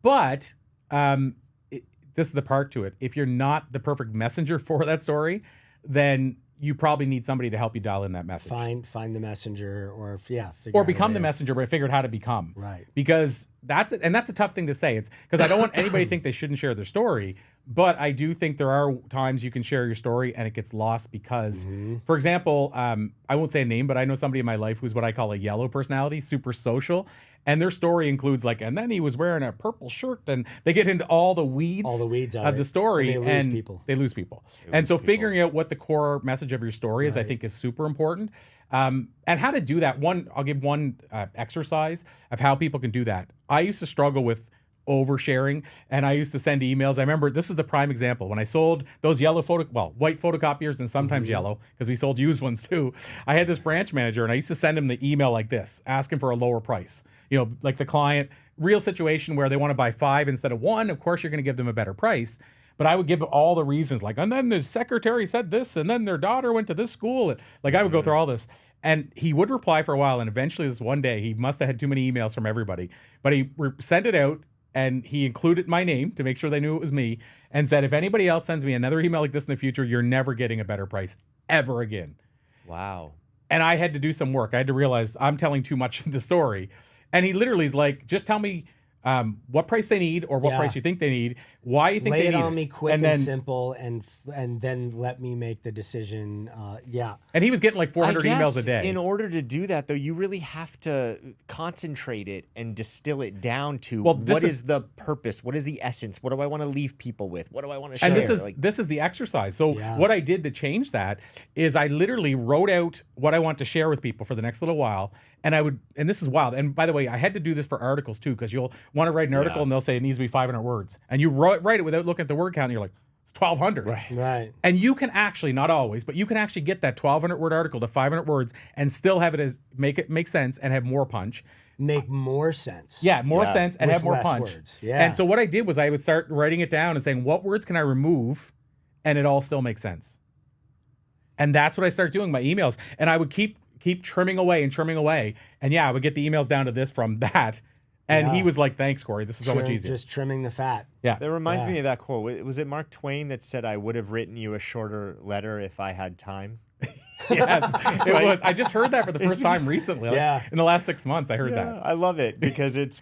But this is the part to it. If you're not the perfect messenger for that story, then you probably need somebody to help you dial in that message. Find the messenger, or figure Or out a become way the of- messenger, but figure out how to become. Right. Because that's a tough thing to say. It's because I don't want anybody to think they shouldn't share their story, but I do think there are times you can share your story and it gets lost because, for example, I won't say a name, but I know somebody in my life who's what I call a yellow personality, super social. And their story includes, like, and then he was wearing a purple shirt, and they get into all the weeds of the it, story. and they lose people. They lose people. And so figuring out what the core message of your story is, I think, is super important. And how to do that. I'll give one exercise of how people can do that. I used to struggle with oversharing, and I used to send emails. I remember this is the prime example when I sold those white photocopiers and sometimes yellow, because we sold used ones too. I had this branch manager, and I used to send him the email like this, asking for a lower price. You know, like the client, real situation where they want to buy 5 instead of 1. Of course, you're going to give them a better price. But I would give all the reasons, like, and then the secretary said this, and then their daughter went to this school. And, like, I would go through all this. And he would reply for a while. And eventually, this one day, he must have had too many emails from everybody. But he sent it out, and he included my name to make sure they knew it was me, and said, if anybody else sends me another email like this in the future, you're never getting a better price ever again. Wow. And I had to do some work. I had to realize I'm telling too much of the story. And he literally is like, just tell me what price they need or what price you think they need, why you think Lay they need it on me quick and then, simple, and then let me make the decision. And he was getting like 400 I emails a guess day. In order to do that, though, you really have to concentrate it and distill it down to what is the purpose? What is the essence? What do I want to leave people with? What do I want to share? And this is the exercise. So what I did to change that is I literally wrote out what I want to share with people for the next little while. And this is wild. And by the way, I had to do this for articles too, because you'll want to write an article and they'll say it needs to be 500 words. And you write it without looking at the word count and you're like, it's 1,200. Right. And you can actually, not always, but you can actually get that 1,200 word article to 500 words and still have it make it make sense and have more punch. Make more sense. Yeah, more sense and With have more less punch. words. Yeah. And so what I did was I would start writing it down and saying, what words can I remove and it all still makes sense? And that's what I started doing, my emails. And I would keep trimming away. And I would get the emails down to this from that. And he was like, thanks, Corey. This is so much easier. Just trimming the fat. Yeah. That reminds me of that quote. Was it Mark Twain that said, I would have written you a shorter letter if I had time? Yes, it was. I just heard that for the first time recently. In the last 6 months, I heard that. I love it because it's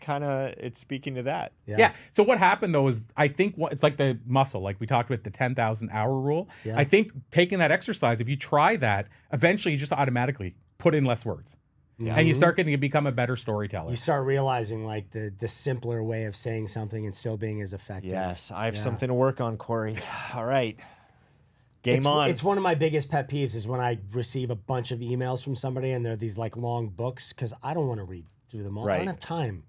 speaking to that. Yeah. So what happened though is I think it's like the muscle, like we talked about the 10,000 hour rule. Yeah. I think taking that exercise, if you try that, eventually you just automatically put in less words. Yeah. And you start getting to become a better storyteller. You start realizing like the simpler way of saying something and still being as effective. Yes, I have something to work on, Corey. All right. Game on. It's one of my biggest pet peeves is when I receive a bunch of emails from somebody and they're these like long books because I don't want to read through them all. I don't have time.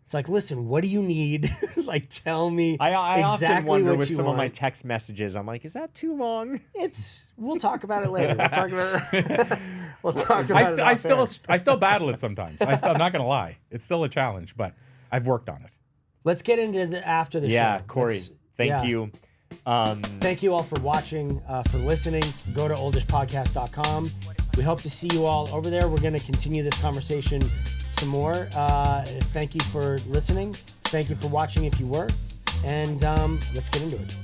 It's like, listen, what do you need? Like, tell me I exactly often wonder what with you some want. of my text messages. I'm like, is that too long? We'll talk about it later. We'll talk about it. We'll talk about it. I still battle it sometimes. I'm not gonna lie. It's still a challenge, but I've worked on it. Let's get into after the show. Yeah, Corey. Thank you. Thank you all for watching, for listening. Go to oldishpodcast.com. We hope to see you all over there. We're going to continue this conversation some more. Thank you for listening. Thank you for watching if you were. And let's get into it.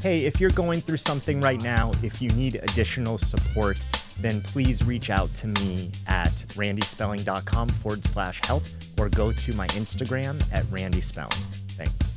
Hey, if you're going through something right now, if you need additional support, then please reach out to me at randyspelling.com/help or go to my Instagram at randyspelling. Thanks.